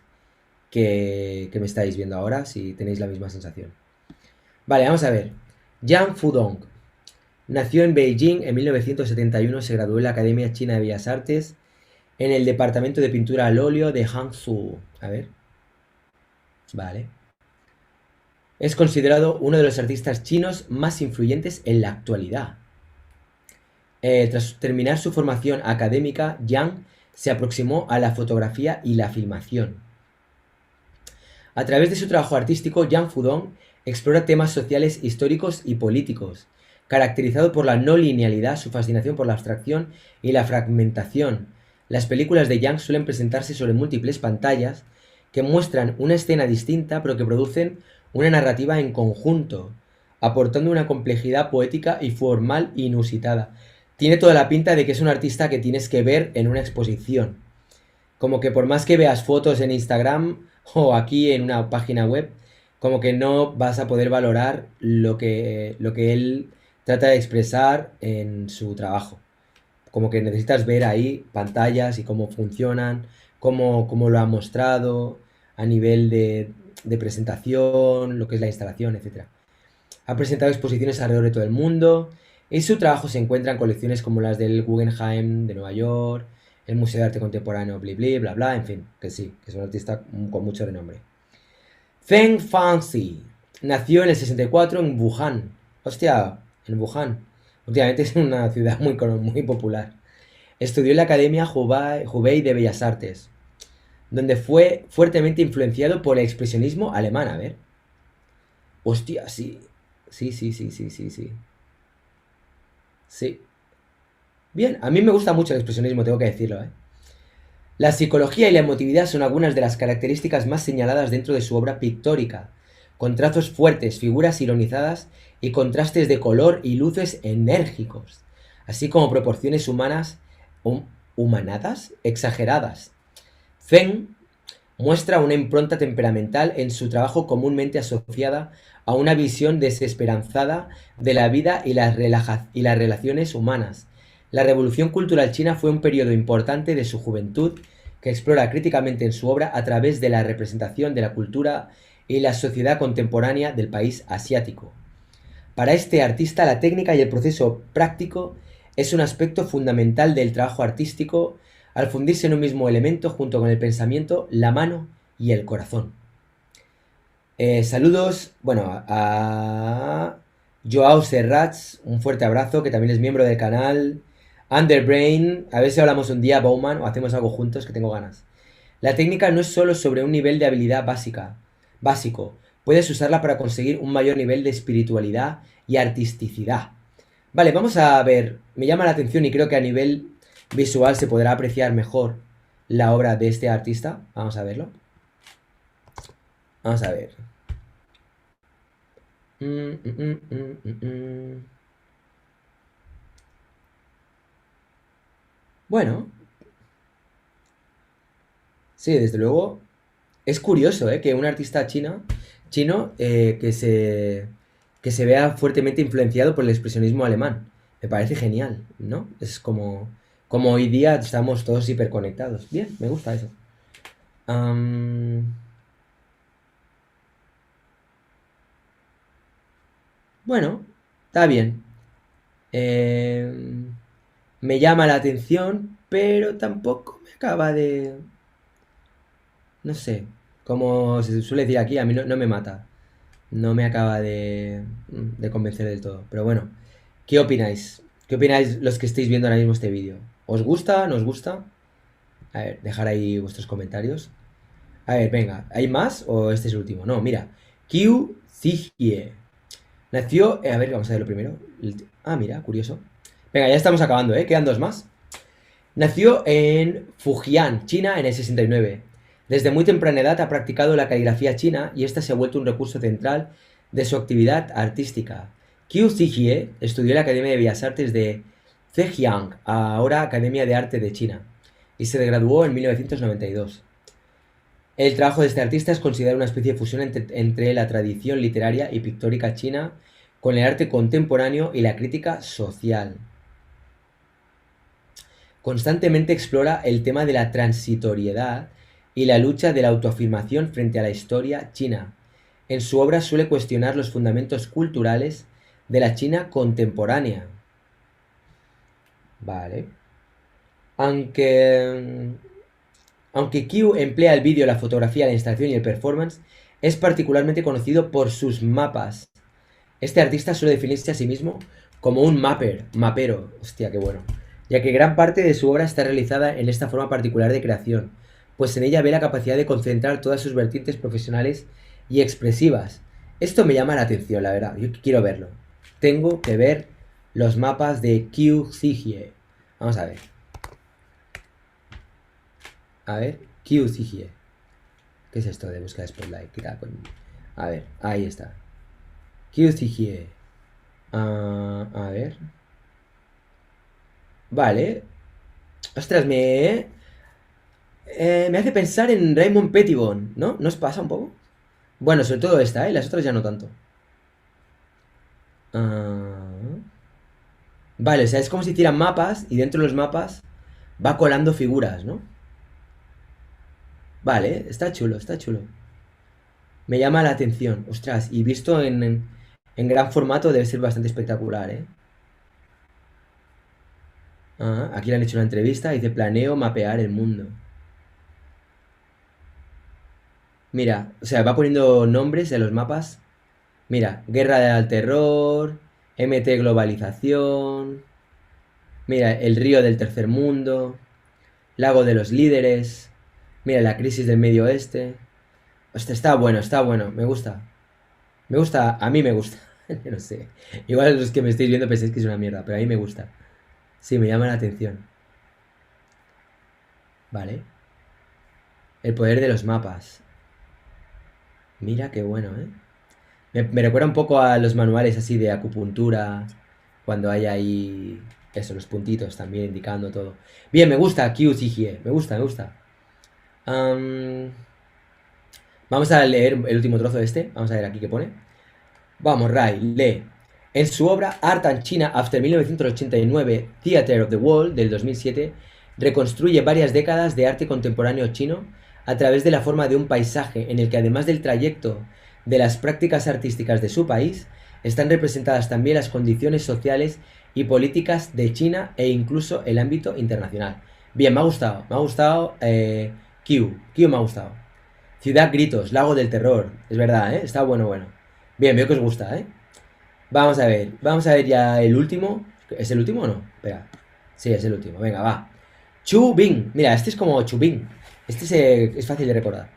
Speaker 1: que me estáis viendo ahora, si tenéis la misma sensación. Vale, vamos a ver. Yang Fudong nació en Beijing en 1971, se graduó en la Academia China de Bellas Artes en el departamento de pintura al óleo de Hangzhou. A ver. Vale. Es considerado uno de los artistas chinos más influyentes en la actualidad. Tras terminar su formación académica, Yang se aproximó a la fotografía y la filmación. A través de su trabajo artístico, Yang Fudong explora temas sociales, históricos y políticos, caracterizado por la no linealidad, su fascinación por la abstracción y la fragmentación. Las películas de Yang suelen presentarse sobre múltiples pantallas que muestran una escena distinta pero que producen una narrativa en conjunto, aportando una complejidad poética y formal inusitada. Tiene toda la pinta de que es un artista que tienes que ver en una exposición. Como que por más que veas fotos en Instagram o aquí en una página web, como que no vas a poder valorar lo que él trata de expresar en su trabajo. Como que necesitas ver ahí pantallas y cómo funcionan, cómo lo ha mostrado a nivel de presentación, lo que es la instalación, etcétera. Ha presentado exposiciones alrededor de todo el mundo y su trabajo se encuentra en colecciones como las del Guggenheim de Nueva York, el Museo de Arte Contemporáneo, bla bla, en fin, que sí, que es un artista con mucho renombre. Feng Fancy nació en el 64 en Wuhan. Hostia, en Wuhan. Últimamente es una ciudad muy popular. Estudió en la Academia Hubei de Bellas Artes, donde fue fuertemente influenciado por el expresionismo alemán. A ver. Hostia, sí. Sí. Sí. Bien, a mí me gusta mucho el expresionismo, tengo que decirlo, ¿eh? La psicología y la emotividad son algunas de las características más señaladas dentro de su obra pictórica, con trazos fuertes, figuras ironizadas y contrastes de color y luces enérgicos, así como proporciones humanadas exageradas. Feng muestra una impronta temperamental en su trabajo comúnmente asociada a una visión desesperanzada de la vida y las relaciones humanas. La Revolución Cultural China fue un periodo importante de su juventud que explora críticamente en su obra a través de la representación de la cultura y la sociedad contemporánea del país asiático. Para este artista, la técnica y el proceso práctico es un aspecto fundamental del trabajo artístico al fundirse en un mismo elemento junto con el pensamiento, la mano y el corazón. Saludos, bueno, a Joao Serrats, un fuerte abrazo, que también es miembro del canal. Underbrain, a ver si hablamos un día, Bowman, o hacemos algo juntos, que tengo ganas. La técnica no es solo sobre un nivel de habilidad básico. Puedes usarla para conseguir un mayor nivel de espiritualidad y artisticidad. Vale, vamos a ver. Me llama la atención y creo que a nivel visual se podrá apreciar mejor la obra de este artista. Vamos a verlo. Vamos a ver. Bueno, sí, desde luego. Es curioso, que un artista chino que se vea fuertemente influenciado por el expresionismo alemán. Me parece genial, ¿no? Es como hoy día estamos todos hiperconectados. Bien, me gusta eso. Bueno, está bien. Me llama la atención, pero tampoco me acaba de... No sé, como se suele decir aquí, a mí no me mata. No me acaba de convencer del todo. Pero bueno, ¿qué opináis? ¿Qué opináis los que estáis viendo ahora mismo este vídeo? ¿Os gusta? ¿No os gusta? A ver, dejar ahí vuestros comentarios. A ver, venga, ¿hay más o este es el último? No, mira. Qiu Zihie. Nació... a ver, vamos a ver lo primero. Mira, curioso. Venga, ya estamos acabando, quedan dos más. Nació en Fujian, China, en el 69. Desde muy temprana edad ha practicado la caligrafía china y esta se ha vuelto un recurso central de su actividad artística. Qiu Zihie estudió en la Academia de Bellas Artes de Zhejiang, ahora Academia de Arte de China, y se graduó en 1992. El trabajo de este artista es considerado una especie de fusión entre la tradición literaria y pictórica china con el arte contemporáneo y la crítica social. Constantemente explora el tema de la transitoriedad y la lucha de la autoafirmación frente a la historia china. En su obra suele cuestionar los fundamentos culturales de la China contemporánea. Vale. Aunque Qiu emplea el vídeo, la fotografía, la instalación y el performance, es particularmente conocido por sus mapas. Este artista suele definirse a sí mismo como un mapero. Hostia, qué bueno. ya que gran parte de su obra está realizada en esta forma particular de creación, pues en ella ve la capacidad de concentrar todas sus vertientes profesionales y expresivas. Esto me llama la atención, la verdad, yo quiero verlo. Tengo que ver los mapas de Qiu Zigie. Vamos a ver. A ver, Qiu Zigie. ¿Qué es esto de búsqueda de Spotlight? ¿Qué tal? A ver, ahí está. Qiu Zigie. A ver. Vale. Ostras, me hace pensar en Raymond Pettibon, ¿no? ¿No os pasa un poco? Bueno, sobre todo esta, ¿eh? Las otras ya no tanto. Ah, vale, o sea, es como si hicieran mapas y dentro de los mapas va colando figuras, ¿no? Vale, está chulo, está chulo. Me llama la atención. Ostras, y visto en gran formato debe ser bastante espectacular, ¿eh? Ah, aquí le han hecho una entrevista y dice, planeo mapear el mundo. Mira, o sea, va poniendo nombres de los mapas. Mira, Guerra del Terror, MT Globalización, mira, el río del tercer mundo, Lago de los líderes, mira, la crisis del Medio Oeste. Hostia, está bueno, me gusta. Me gusta, a mí me gusta. Yo no sé. Igual los que me estáis viendo pensáis que es una mierda, pero a mí me gusta. Sí, me llama la atención. Vale. El poder de los mapas. Mira qué bueno, ¿eh? Me recuerda un poco a los manuales así de acupuntura, cuando hay ahí, eso, los puntitos también indicando todo. Bien, me gusta QCGE, me gusta, me gusta. Am, vamos a leer el último trozo de este, vamos a ver aquí qué pone. Vamos, Ray, lee. En su obra Art and China After 1989, Theater of the World, del 2007, reconstruye varias décadas de arte contemporáneo chino a través de la forma de un paisaje en el que, además del trayecto de las prácticas artísticas de su país, están representadas también las condiciones sociales y políticas de China e incluso el ámbito internacional. Bien, me ha gustado Q me ha gustado. Ciudad Gritos, Lago del Terror, es verdad, ¿eh? Está bueno, bueno. Bien, veo que os gusta, ¿eh? Vamos a ver ya el último. ¿Es el último o no? Espera. Sí, es el último, venga, va. Chu Bing, mira, este es como Chu Bing. Este es fácil de recordar.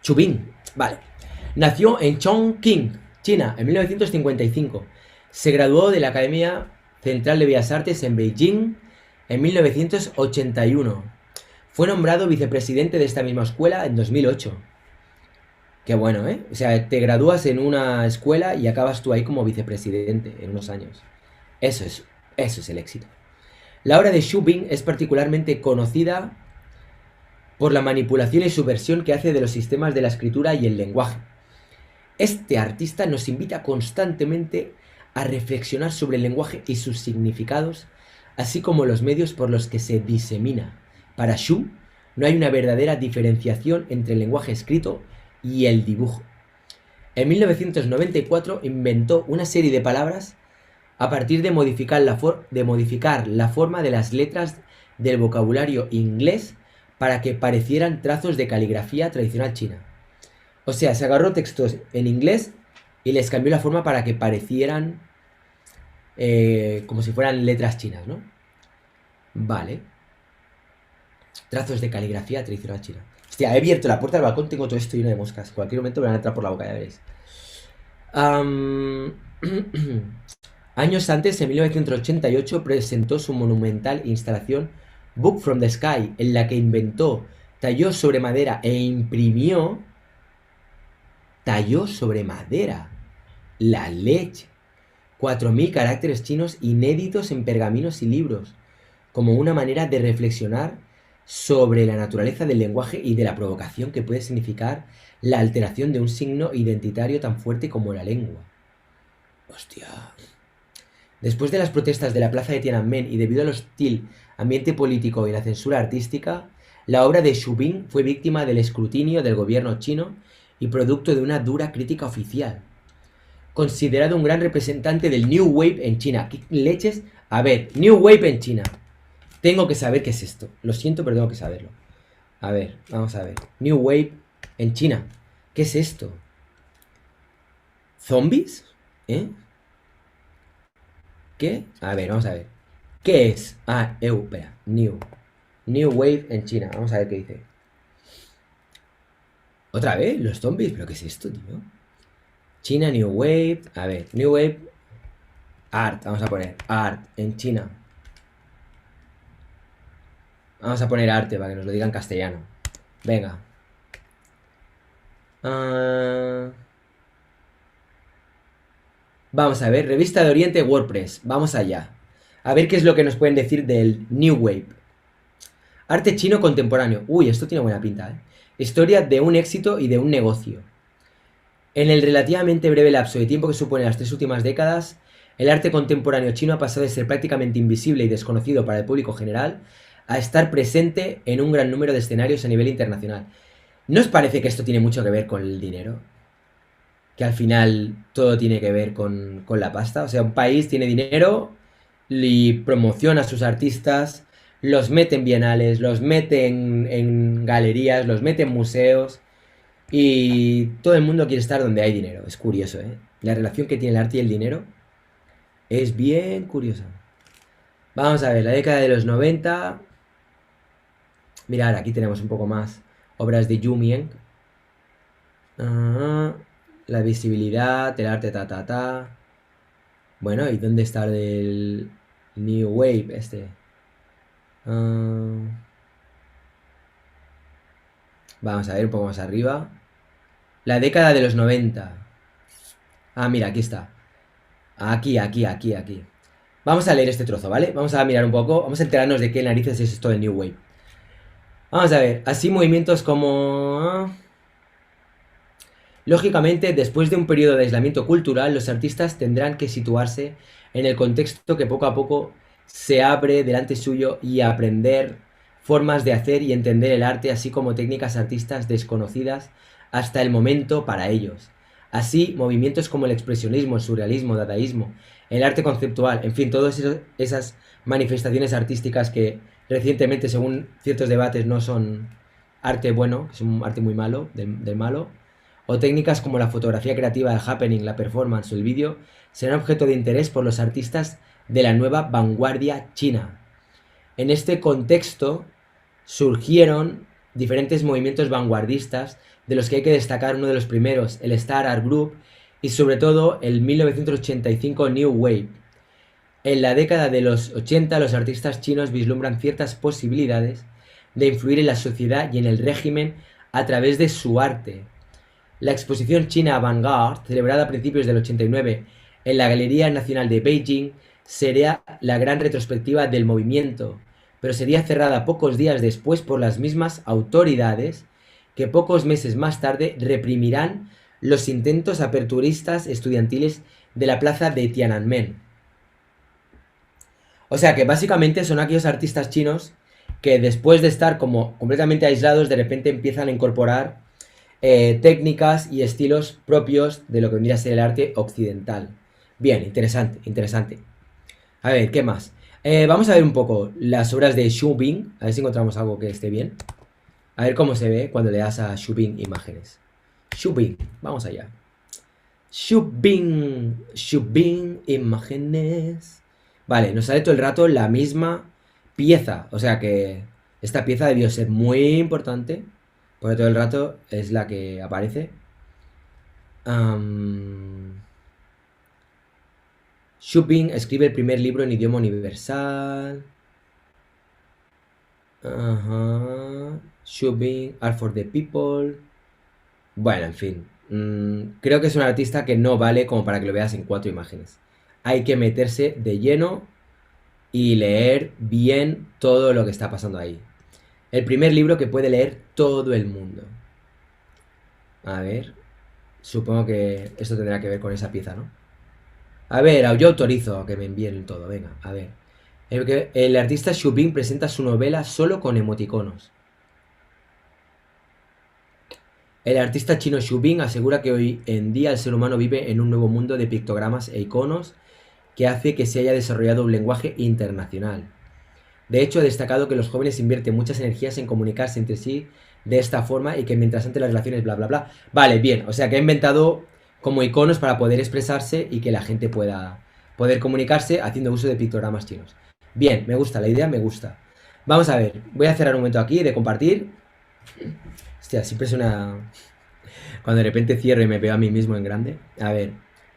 Speaker 1: Chu Bing, vale. Nació en Chongqing, China, en 1955. Se graduó de la Academia Central de Bellas Artes en Beijing en 1981. Fue nombrado vicepresidente de esta misma escuela en 2008. Qué bueno, ¿eh? O sea, te gradúas en una escuela y acabas tú ahí como vicepresidente en unos años. Eso es, eso es el éxito. La obra de Xu Bing es particularmente conocida por la manipulación y subversión que hace de los sistemas de la escritura y el lenguaje. Este artista nos invita constantemente a reflexionar sobre el lenguaje y sus significados, así como los medios por los que se disemina. Para Xu, no hay una verdadera diferenciación entre el lenguaje escrito y el dibujo. En 1994 inventó una serie de palabras a partir de modificar la forma de las letras del vocabulario inglés para que parecieran trazos de caligrafía tradicional china. O sea, se agarró textos en inglés y les cambió la forma para que parecieran como si fueran letras chinas, ¿no? Vale. Trazos de caligrafía tradicional china. Hostia, he abierto la puerta del balcón, tengo todo esto lleno de moscas. En cualquier momento me van a entrar por la boca, ya veréis. Años antes, en 1988, presentó su monumental instalación Book from the Sky, en la que inventó, talló sobre madera, la leche. 4.000 caracteres chinos inéditos en pergaminos y libros, como una manera de reflexionar sobre la naturaleza del lenguaje y de la provocación que puede significar la alteración de un signo identitario tan fuerte como la lengua. Hostia. Después de las protestas de la plaza de Tiananmen y debido al hostil ambiente político y la censura artística, la obra de Xu Bing fue víctima del escrutinio del gobierno chino y producto de una dura crítica oficial. Considerado un gran representante del New Wave en China. ¿Qué leches? A ver, New Wave en China. Tengo que saber qué es esto. Lo siento, pero tengo que saberlo. A ver, vamos a ver. New Wave en China. ¿Qué es esto? ¿Zombies? ¿Eh? ¿Qué? A ver, vamos a ver. ¿Qué es? Ah, espera. New. New Wave en China. Vamos a ver qué dice. ¿Otra vez? ¿Los zombies? ¿Pero qué es esto, tío? China, New Wave. A ver, New Wave. Art. Vamos a poner art en China. Vamos a poner arte para que nos lo diga en castellano. Venga. Vamos a ver. Revista de Oriente WordPress. Vamos allá. A ver qué es lo que nos pueden decir del New Wave. Arte chino contemporáneo. Uy, esto tiene buena pinta, ¿eh? Historia de un éxito y de un negocio. En el relativamente breve lapso de tiempo que supone las 3 últimas décadas, el arte contemporáneo chino ha pasado de ser prácticamente invisible y desconocido para el público general a estar presente en un gran número de escenarios a nivel internacional. ¿No os parece que esto tiene mucho que ver con el dinero? Que al final todo tiene que ver con la pasta. O sea, un país tiene dinero y promociona a sus artistas, los mete en bienales, los mete en galerías, los mete en museos y todo el mundo quiere estar donde hay dinero. Es curioso, ¿eh? La relación que tiene el arte y el dinero es bien curiosa. Vamos a ver, la década de los 90. Mirad, aquí tenemos un poco más obras de Yu Mieng. La visibilidad, el arte, ta. Bueno, ¿y dónde está el New Wave este? Vamos a ver un poco más arriba. La década de los 90. Ah, mira, aquí está. Aquí. Vamos a leer este trozo, ¿vale? Vamos a mirar un poco. Vamos a enterarnos de qué narices es esto de New Wave. Vamos a ver. Así movimientos como... Lógicamente, después de un periodo de aislamiento cultural, los artistas tendrán que situarse en el contexto que poco a poco se abre delante suyo y aprender formas de hacer y entender el arte, así como técnicas artistas desconocidas hasta el momento para ellos. Así, movimientos como el expresionismo, el surrealismo, dadaísmo, el arte conceptual, en fin, todas esas manifestaciones artísticas que recientemente, según ciertos debates, no son arte bueno, es un arte muy malo, del malo, o técnicas como la fotografía creativa, el happening, la performance o el vídeo, serán objeto de interés por los artistas de la nueva vanguardia china. En este contexto surgieron diferentes movimientos vanguardistas, de los que hay que destacar uno de los primeros, el Star Art Group, y sobre todo el 1985 New Wave. En la década de los 80 los artistas chinos vislumbran ciertas posibilidades de influir en la sociedad y en el régimen a través de su arte. La exposición China Vanguard, celebrada a principios del 89 en la Galería Nacional de Beijing, sería la gran retrospectiva del movimiento, pero sería cerrada pocos días después por las mismas autoridades que pocos meses más tarde reprimirán los intentos aperturistas estudiantiles de la plaza de Tiananmen. O sea que básicamente son aquellos artistas chinos que después de estar como completamente aislados, de repente empiezan a incorporar técnicas y estilos propios de lo que vendría a ser el arte occidental. Bien, interesante. A ver, ¿qué más? Vamos a ver un poco las obras de Xu Bing, a ver si encontramos algo que esté bien. A ver cómo se ve cuando le das a Xu Bing imágenes. Xu Bing, vamos allá. Xu Bing imágenes. Vale, nos sale todo el rato la misma pieza, o sea que esta pieza debió ser muy importante, porque todo el rato es la que aparece. Xu Bing escribe el primer libro en idioma universal. Xu Bing, Art for the People. Bueno, en fin. Creo que es un artista que no vale como para que lo veas en 4 imágenes. Hay que meterse de lleno y leer bien todo lo que está pasando ahí. El primer libro que puede leer todo el mundo. A ver. Supongo que esto tendrá que ver con esa pieza, ¿no? A ver, yo autorizo a que me envíen todo. Venga, a ver. El artista Xu Bing presenta su novela solo con emoticonos. El artista chino Xu Bing asegura que hoy en día el ser humano vive en un nuevo mundo de pictogramas e iconos que hace que se haya desarrollado un lenguaje internacional. De hecho, ha destacado que los jóvenes invierten muchas energías en comunicarse entre sí de esta forma y que mientras antes las relaciones bla bla bla. Vale, bien, o sea que ha inventado como iconos para poder expresarse y que la gente pueda poder comunicarse haciendo uso de pictogramas chinos. Bien, me gusta, la idea me gusta. Vamos a ver, voy a cerrar un momento aquí de compartir. Hostia, siempre es una... Cuando de repente cierro y me veo a mí mismo en grande. A ver,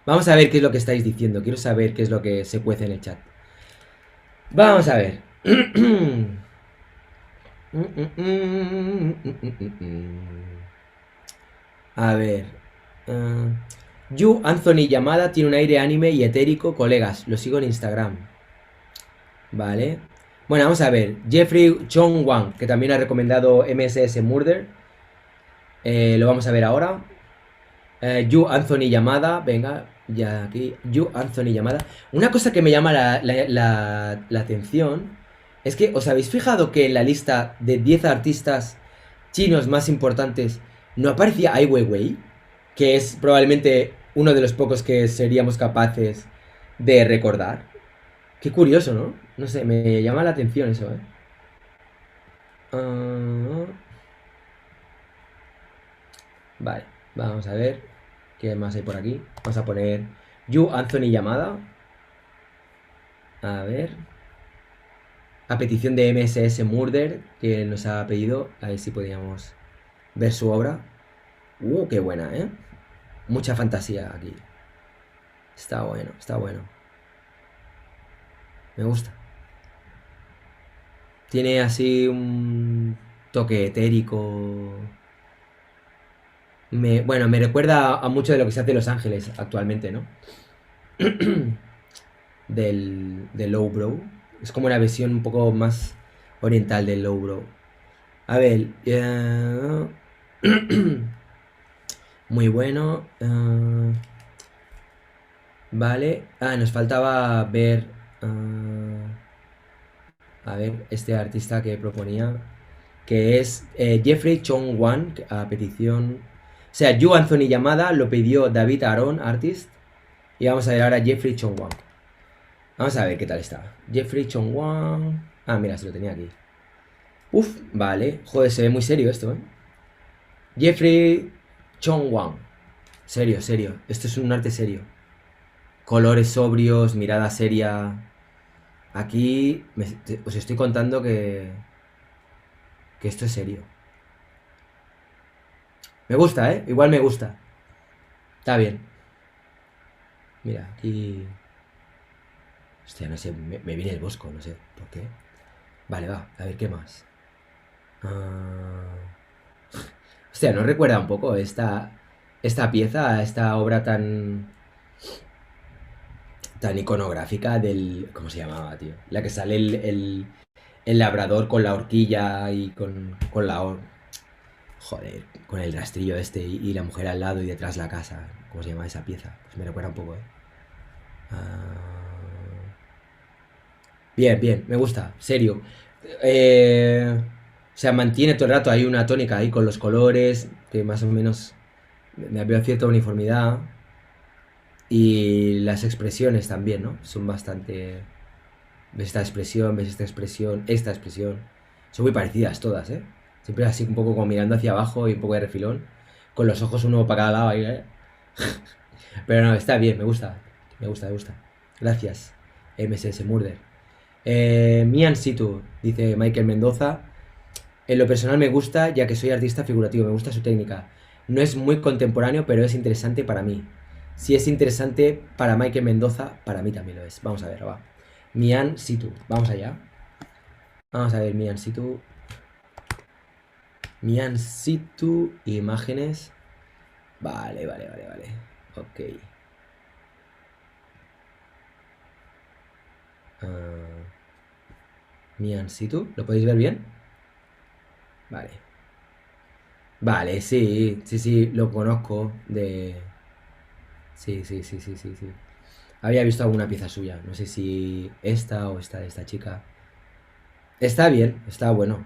Speaker 1: vamos a ver qué es lo que estáis diciendo. Quiero saber qué es lo que se cuece en el chat. Vamos a ver. A ver. ah, Yu Anthony Yamada tiene un aire anime y etérico, colegas. Lo sigo en Instagram. Vale. Bueno, vamos a ver. Jeffrey Chong Wang, que también ha recomendado MSS Murder. Lo vamos a ver ahora. Yu Anthony Yamada, venga, ya aquí. Yu Anthony Yamada. Una cosa que me llama la atención es que, ¿os habéis fijado que en la lista de 10 artistas chinos más importantes no aparecía Ai Weiwei? Que es probablemente uno de los pocos que seríamos capaces de recordar. Qué curioso, ¿no? No sé, me llama la atención eso, ¿eh? Ah, vale, vamos a ver qué más hay por aquí. Vamos a poner Yu Anthony Yamada. A ver. A petición de MSS Murder, que nos ha pedido. A ver si podíamos ver su obra. Qué buena, ¿eh? Mucha fantasía aquí. Está bueno, está bueno. Me gusta. Tiene así un toque etérico. Bueno, me recuerda a mucho de lo que se hace en Los Ángeles actualmente, ¿no? Del lowbrow. Es como una versión un poco más oriental del lowbrow. A ver, muy bueno. Vale. Nos faltaba ver. A ver, este artista que proponía. Que es Jeffrey Chong Wan, a petición. O sea, Yu Anthony Yamada lo pidió David Aaron, artist. Y vamos a ver ahora Jeffrey Chong Wan. Vamos a ver qué tal está. Jeffrey Chong Wan. Mira, se lo tenía aquí. Uf, vale. Joder, se ve muy serio esto, ¿eh? Jeffrey Chong Wan. Serio, serio. Esto es un arte serio. Colores sobrios, mirada seria. Aquí os estoy contando que esto es serio. Me gusta, ¿eh? Igual me gusta. Está bien. Mira, aquí... Hostia, no sé, me viene el bosco, no sé por qué. Vale, va, a ver qué más. Hostia, ¿no recuerda un poco esta pieza, esta obra tan iconográfica del... ¿Cómo se llamaba, tío? La que sale el labrador con la horquilla y con la... Joder, con el rastrillo este y la mujer al lado y detrás la casa. ¿Cómo se llama esa pieza? Pues me recuerda un poco, ¿eh? Bien, bien, me gusta, serio. O sea, mantiene todo el rato, hay una tónica ahí con los colores, que más o menos me veo cierta uniformidad. Y las expresiones también, ¿no? Son bastante... Ves esta expresión, ves esta expresión, esta expresión. Son muy parecidas todas, ¿eh? Siempre así un poco como mirando hacia abajo y un poco de refilón. Con los ojos uno para cada lado ahí, ¿eh? Pero no, está bien, me gusta. Me gusta, me gusta. Gracias, MSS Murder. Mian Situ, dice Michael Mendoza. En lo personal me gusta, ya que soy artista figurativo, me gusta su técnica. No es muy contemporáneo, pero es interesante para mí. Si es interesante para Michael Mendoza, para mí también lo es. Vamos a ver, va. Mian Situ, vamos allá. Vamos a ver, Mian Situ. Mian Situ, imágenes. Vale, vale, vale, vale. Ok. Mian Situ, ¿lo podéis ver bien? Vale. Vale, sí, sí, sí, lo conozco de... Sí, sí, sí, sí, sí, sí. Había visto alguna pieza suya, no sé si esta o esta de esta chica. Está bien, está bueno.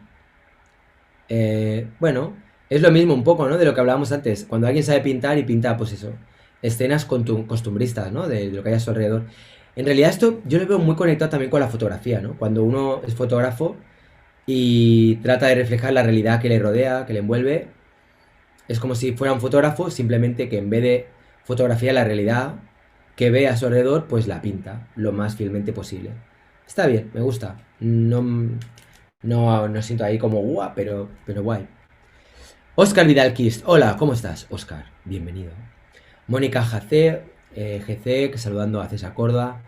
Speaker 1: Bueno, es lo mismo un poco, ¿no? De lo que hablábamos antes. Cuando alguien sabe pintar y pinta, pues eso, escenas costumbristas, ¿no? De lo que hay a su alrededor. En realidad esto yo lo veo muy conectado también con la fotografía, ¿no? Cuando uno es fotógrafo y trata de reflejar la realidad que le rodea, que le envuelve, es como si fuera un fotógrafo, simplemente que en vez de fotografiar la realidad que ve a su alrededor, pues la pinta lo más fielmente posible. Está bien, me gusta. No siento ahí como guau, pero guay. Oscar Vidalquist, hola, ¿cómo estás? Oscar, bienvenido. Mónica GC, saludando a César Córdoba.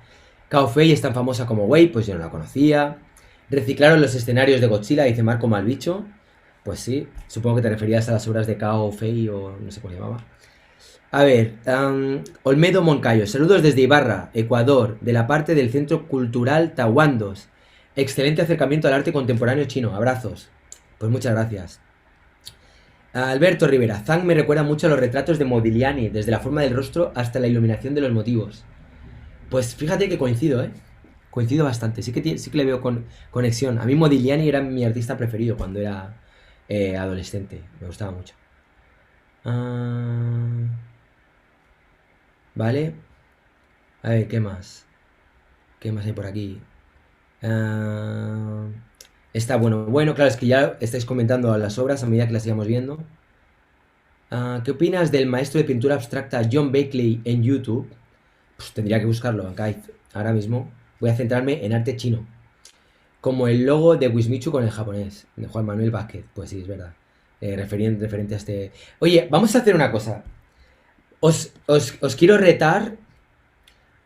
Speaker 1: Cao Fei es tan famosa como Wei, pues yo no la conocía. Reciclaron los escenarios de Godzilla, dice Marco Malbicho. Pues sí, supongo que te referías a las obras de Cao Fei o no sé cómo se llamaba. A ver, Olmedo Moncayo, saludos desde Ibarra, Ecuador, de la parte del Centro Cultural Tahuandos. Excelente acercamiento al arte contemporáneo chino, abrazos. Pues muchas gracias. Alberto Rivera, Zhang me recuerda mucho a los retratos de Modigliani, desde la forma del rostro hasta la iluminación de los motivos. Pues fíjate que coincido, ¿eh? Coincido bastante, sí que le veo conexión. A mí Modigliani era mi artista preferido cuando era adolescente, me gustaba mucho. Ah, vale, a ver, ¿qué más? ¿Qué más hay por aquí? Ah, está bueno. Bueno, claro, es que ya estáis comentando las obras a medida que las sigamos viendo. ¿Qué opinas del maestro de pintura abstracta John Beckley en YouTube? Pues tendría que buscarlo, Bankai. Ahora mismo voy a centrarme en arte chino. Como el logo de Wismichu con el japonés, de Juan Manuel Vázquez. Pues sí, es verdad. Referente a este... Oye, vamos a hacer una cosa. Os quiero retar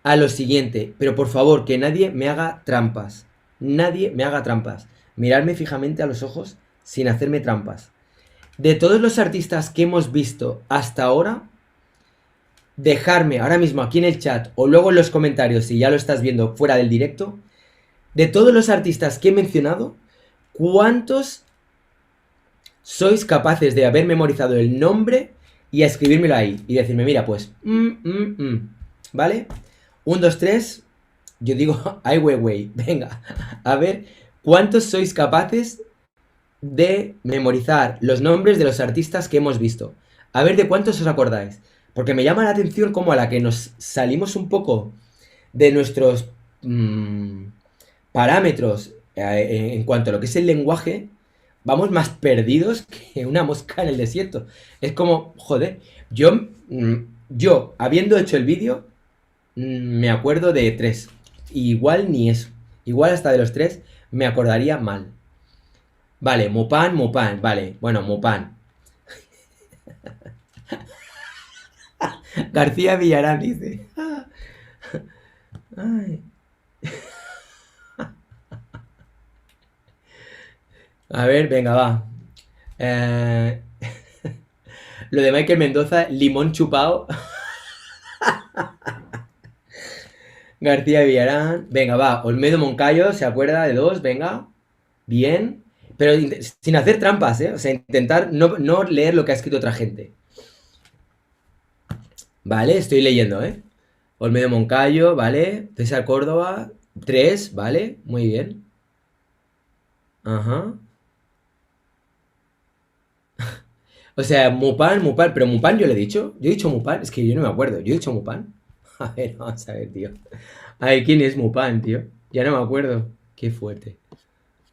Speaker 1: a lo siguiente, pero por favor, que nadie me haga trampas. Nadie me haga trampas. Miradme fijamente a los ojos sin hacerme trampas. De todos los artistas que hemos visto hasta ahora, dejarme ahora mismo aquí en el chat o luego en los comentarios, si ya lo estás viendo fuera del directo, de todos los artistas que he mencionado, ¿cuántos sois capaces de haber memorizado el nombre y a escribírmelo ahí? Y decirme, mira, pues, ¿vale? 1, 2, 3, yo digo, ay, wey, venga, a ver, ¿cuántos sois capaces de memorizar los nombres de los artistas que hemos visto? A ver de cuántos os acordáis. Porque me llama la atención como a la que nos salimos un poco de nuestros parámetros en cuanto a lo que es el lenguaje, vamos más perdidos que una mosca en el desierto. Es como, joder, yo habiendo hecho el vídeo, me acuerdo de tres. Igual ni eso. Igual hasta de los tres me acordaría mal. Vale, Mupan, vale. Bueno, Mupan. García Villarán dice. Ay. A ver, venga, va. Eh, Lo de Michael Mendoza, limón chupado. García Villarán. Venga, va. Olmedo Moncayo, ¿se acuerda de dos? Venga. Bien. Pero sin hacer trampas, ¿eh? O sea, intentar no leer lo que ha escrito otra gente. Vale, estoy leyendo, ¿eh? Olmedo Moncayo, ¿vale? César Córdoba, 3, ¿vale? Muy bien. Ajá. O sea, Mupan, pero Mupan yo le he dicho. Yo he dicho Mupan, es que yo no me acuerdo. Yo he dicho Mupan. A ver, vamos a ver, tío. A ver, ¿quién es Mupan, tío? Ya no me acuerdo. Qué fuerte.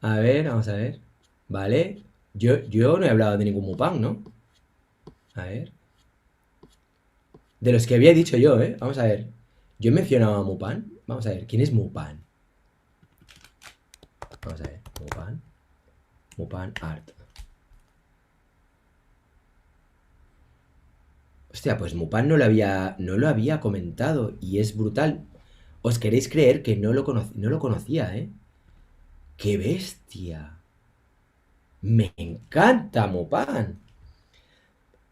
Speaker 1: A ver, vamos a ver. Vale. Yo no he hablado de ningún Mupan, ¿no? A ver. De los que había dicho yo, ¿eh? Vamos a ver. Yo he mencionado a Mupan. Vamos a ver, ¿quién es Mupan? Vamos a ver. Mupan. Mupan Art. Hostia, pues Mupan no lo había comentado y es brutal. ¿Os queréis creer que no lo conocía, eh? ¡Qué bestia! Me encanta Mupan.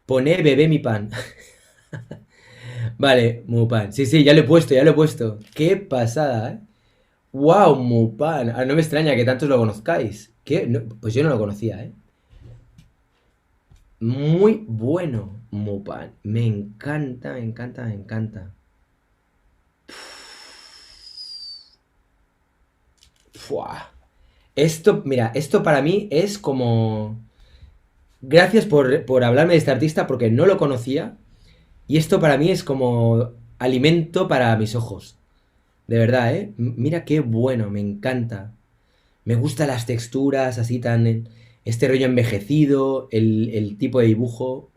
Speaker 1: Pone bebé mi pan. Vale, Mupan. Sí, sí, ya lo he puesto, ya lo he puesto. ¡Qué pasada, eh! ¡Wow, Mupan! Ah, no me extraña que tantos lo conozcáis. ¿Qué? Pues yo no lo conocía, eh. Muy bueno, Mupan. Me encanta, me encanta, me encanta. Fua. Esto, mira, esto para mí es como... Gracias por hablarme de este artista porque no lo conocía. Y esto para mí es como alimento para mis ojos. De verdad, ¿eh? Mira qué bueno, me encanta. Me gustan las texturas, así tan... Este rollo envejecido, el tipo de dibujo.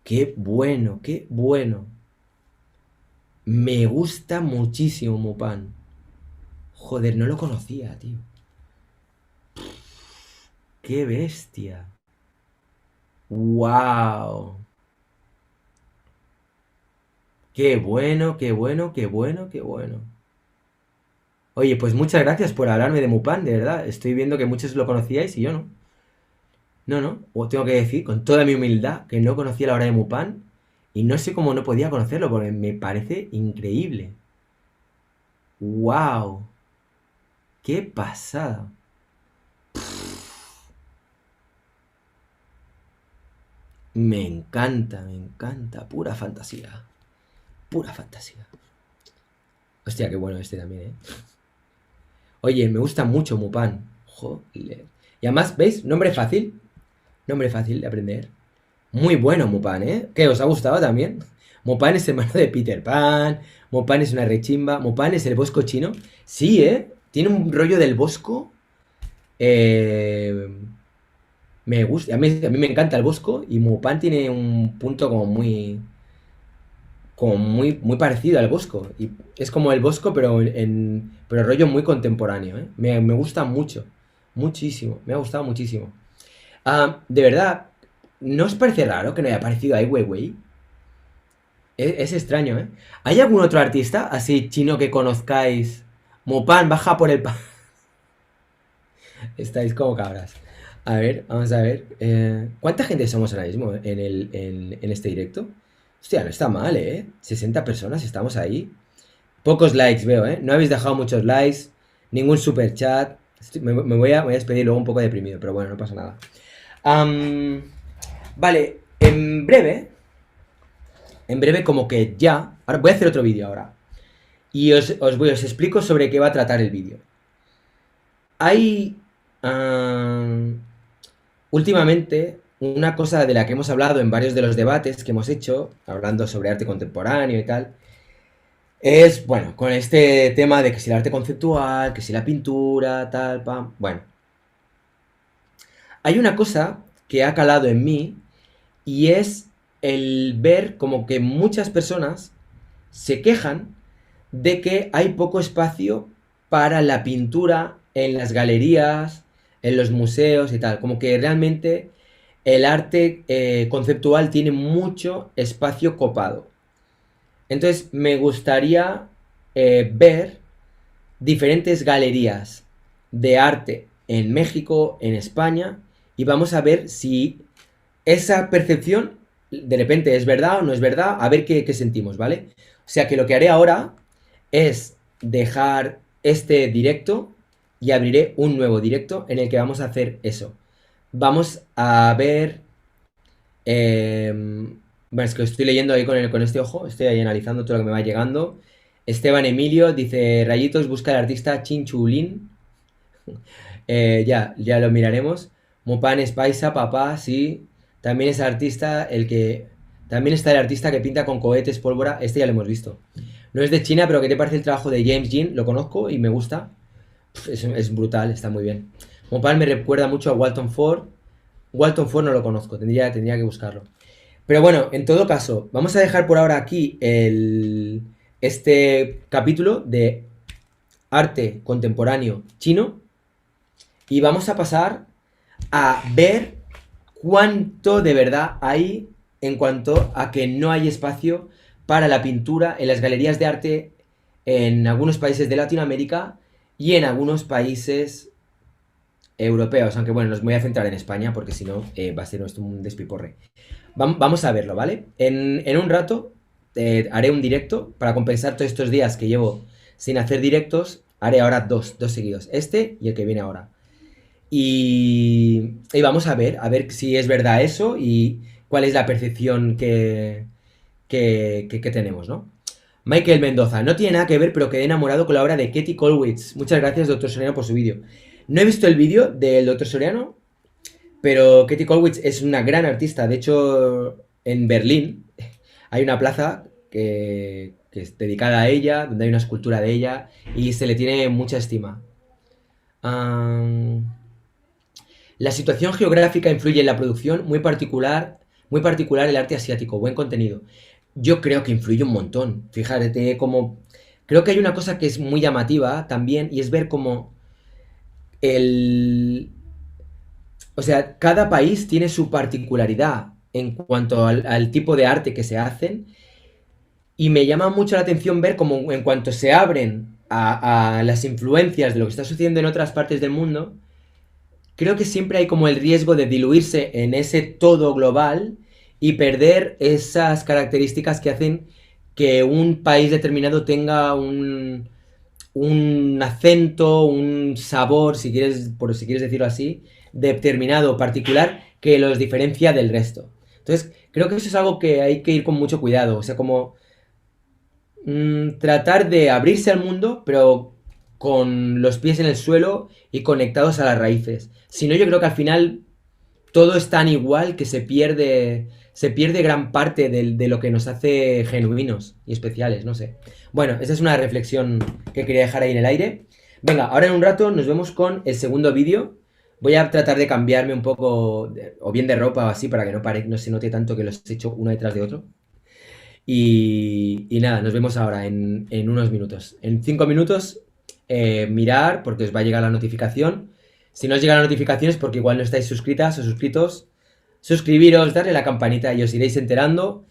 Speaker 1: Qué bueno, qué bueno. Me gusta muchísimo Mupan. Joder, no lo conocía, tío. ¡Qué bestia! ¡Wow! ¡Qué bueno, qué bueno, qué bueno, qué bueno! Oye, pues muchas gracias por hablarme de Mupan, de verdad. Estoy viendo que muchos lo conocíais y yo no. No, no. O tengo que decir, con toda mi humildad, que no conocía la obra de Mupan y no sé cómo no podía conocerlo, porque me parece increíble. ¡Wow! ¡Qué pasada! Me encanta, me encanta. Pura fantasía. Pura fantasía. Hostia, qué bueno este también, ¿eh? Oye, me gusta mucho Mupan. Joder. Y además, ¿veis? Nombre fácil. Nombre fácil de aprender. Muy bueno Mupan, ¿eh? ¿Qué? ¿Os ha gustado también? Mupan es hermano de Peter Pan. Mupan es una rechimba. Mupan es el bosco chino. Sí, ¿eh? Tiene un rollo del bosco. Eh, me gusta. A mí me encanta el bosco. Y Mupan tiene un punto como muy parecido al Bosco. Y es como el Bosco, pero rollo muy contemporáneo, ¿eh? Me gusta mucho. Muchísimo. Me ha gustado muchísimo. De verdad, ¿no os parece raro que no haya aparecido Ai Weiwei? Es extraño, ¿eh? ¿Hay algún otro artista así chino que conozcáis? Mopan, baja por el... Estáis como cabras. A ver, vamos a ver. ¿Cuánta gente somos ahora mismo en este directo? Hostia, no está mal, ¿eh? 60 personas, estamos ahí. Pocos likes veo, ¿eh? No habéis dejado muchos likes, ningún super chat. Me voy a despedir luego un poco deprimido, pero bueno, no pasa nada. Vale, en breve como que ya... Ahora voy a hacer otro vídeo ahora. Y os explico sobre qué va a tratar el vídeo. Hay... últimamente, una cosa de la que hemos hablado en varios de los debates que hemos hecho, hablando sobre arte contemporáneo y tal, es, bueno, con este tema de que si el arte conceptual, que si la pintura, tal, pam. Bueno, hay una cosa que ha calado en mí y es el ver como que muchas personas se quejan de que hay poco espacio para la pintura en las galerías, en los museos y tal. Como que realmente el arte conceptual tiene mucho espacio copado. Entonces me gustaría ver diferentes galerías de arte en México, en España, y vamos a ver si esa percepción de repente es verdad o no es verdad, a ver qué sentimos, ¿vale? O sea que lo que haré ahora es dejar este directo y abriré un nuevo directo en el que vamos a hacer eso. Vamos a ver... bueno, es que estoy leyendo ahí con este ojo, estoy ahí analizando todo lo que me va llegando. Esteban Emilio dice, Rayitos, busca al artista Chinchulín. Ya lo miraremos. Mopan es paisa, papá, sí. También es artista el que... También está el artista que pinta con cohetes, pólvora. Este ya lo hemos visto. No es de China, pero ¿qué te parece el trabajo de James Jean? Lo conozco y me gusta. Es brutal, está muy bien. Mopan me recuerda mucho a Walton Ford. Walton Ford no lo conozco, tendría que buscarlo. Pero bueno, en todo caso, vamos a dejar por ahora aquí este capítulo de arte contemporáneo chino y vamos a pasar a ver cuánto de verdad hay en cuanto a que no hay espacio para la pintura en las galerías de arte en algunos países de Latinoamérica y en algunos países europeos, aunque bueno, nos voy a centrar en España porque si no va a ser un despiporre. Vamos a verlo, ¿vale? En un rato haré un directo para compensar todos estos días que llevo sin hacer directos. Haré ahora dos seguidos, este y el que viene ahora. Y vamos a ver si es verdad eso y cuál es la percepción que tenemos, ¿no? Michael Mendoza, no tiene nada que ver, pero quedé enamorado con la obra de Katie Kollwitz. Muchas gracias, doctor Soriano, por su vídeo. No he visto el vídeo del doctor Soriano, pero Katie Kollwitz es una gran artista. De hecho, en Berlín hay una plaza que es dedicada a ella, donde hay una escultura de ella y se le tiene mucha estima. La situación geográfica influye en la producción, muy particular el arte asiático, buen contenido. Yo creo que influye un montón. Fíjate cómo creo que hay una cosa que es muy llamativa también y es ver cómo el... O sea, cada país tiene su particularidad en cuanto al tipo de arte que se hacen y me llama mucho la atención ver cómo en cuanto se abren a las influencias de lo que está sucediendo en otras partes del mundo, creo que siempre hay como el riesgo de diluirse en ese todo global y perder esas características que hacen que un país determinado tenga un acento, un sabor, si quieres, por si quieres decirlo así, determinado, particular, que los diferencia del resto. Entonces, creo que eso es algo que hay que ir con mucho cuidado. O sea, como tratar de abrirse al mundo, pero con los pies en el suelo y conectados a las raíces. Si no, yo creo que al final todo es tan igual que se pierde gran parte de lo que nos hace genuinos y especiales, no sé. Bueno, esa es una reflexión que quería dejar ahí en el aire. Venga, ahora en un rato nos vemos con el segundo vídeo. Voy a tratar de cambiarme un poco, o bien de ropa o así, para que no se note tanto que los he hecho uno detrás de otro. Y nada, nos vemos ahora en unos minutos. En 5 minutos, mirar, porque os va a llegar la notificación. Si no os llega la notificación es porque igual no estáis suscritas o suscritos. Suscribiros, darle a la campanita y os iréis enterando.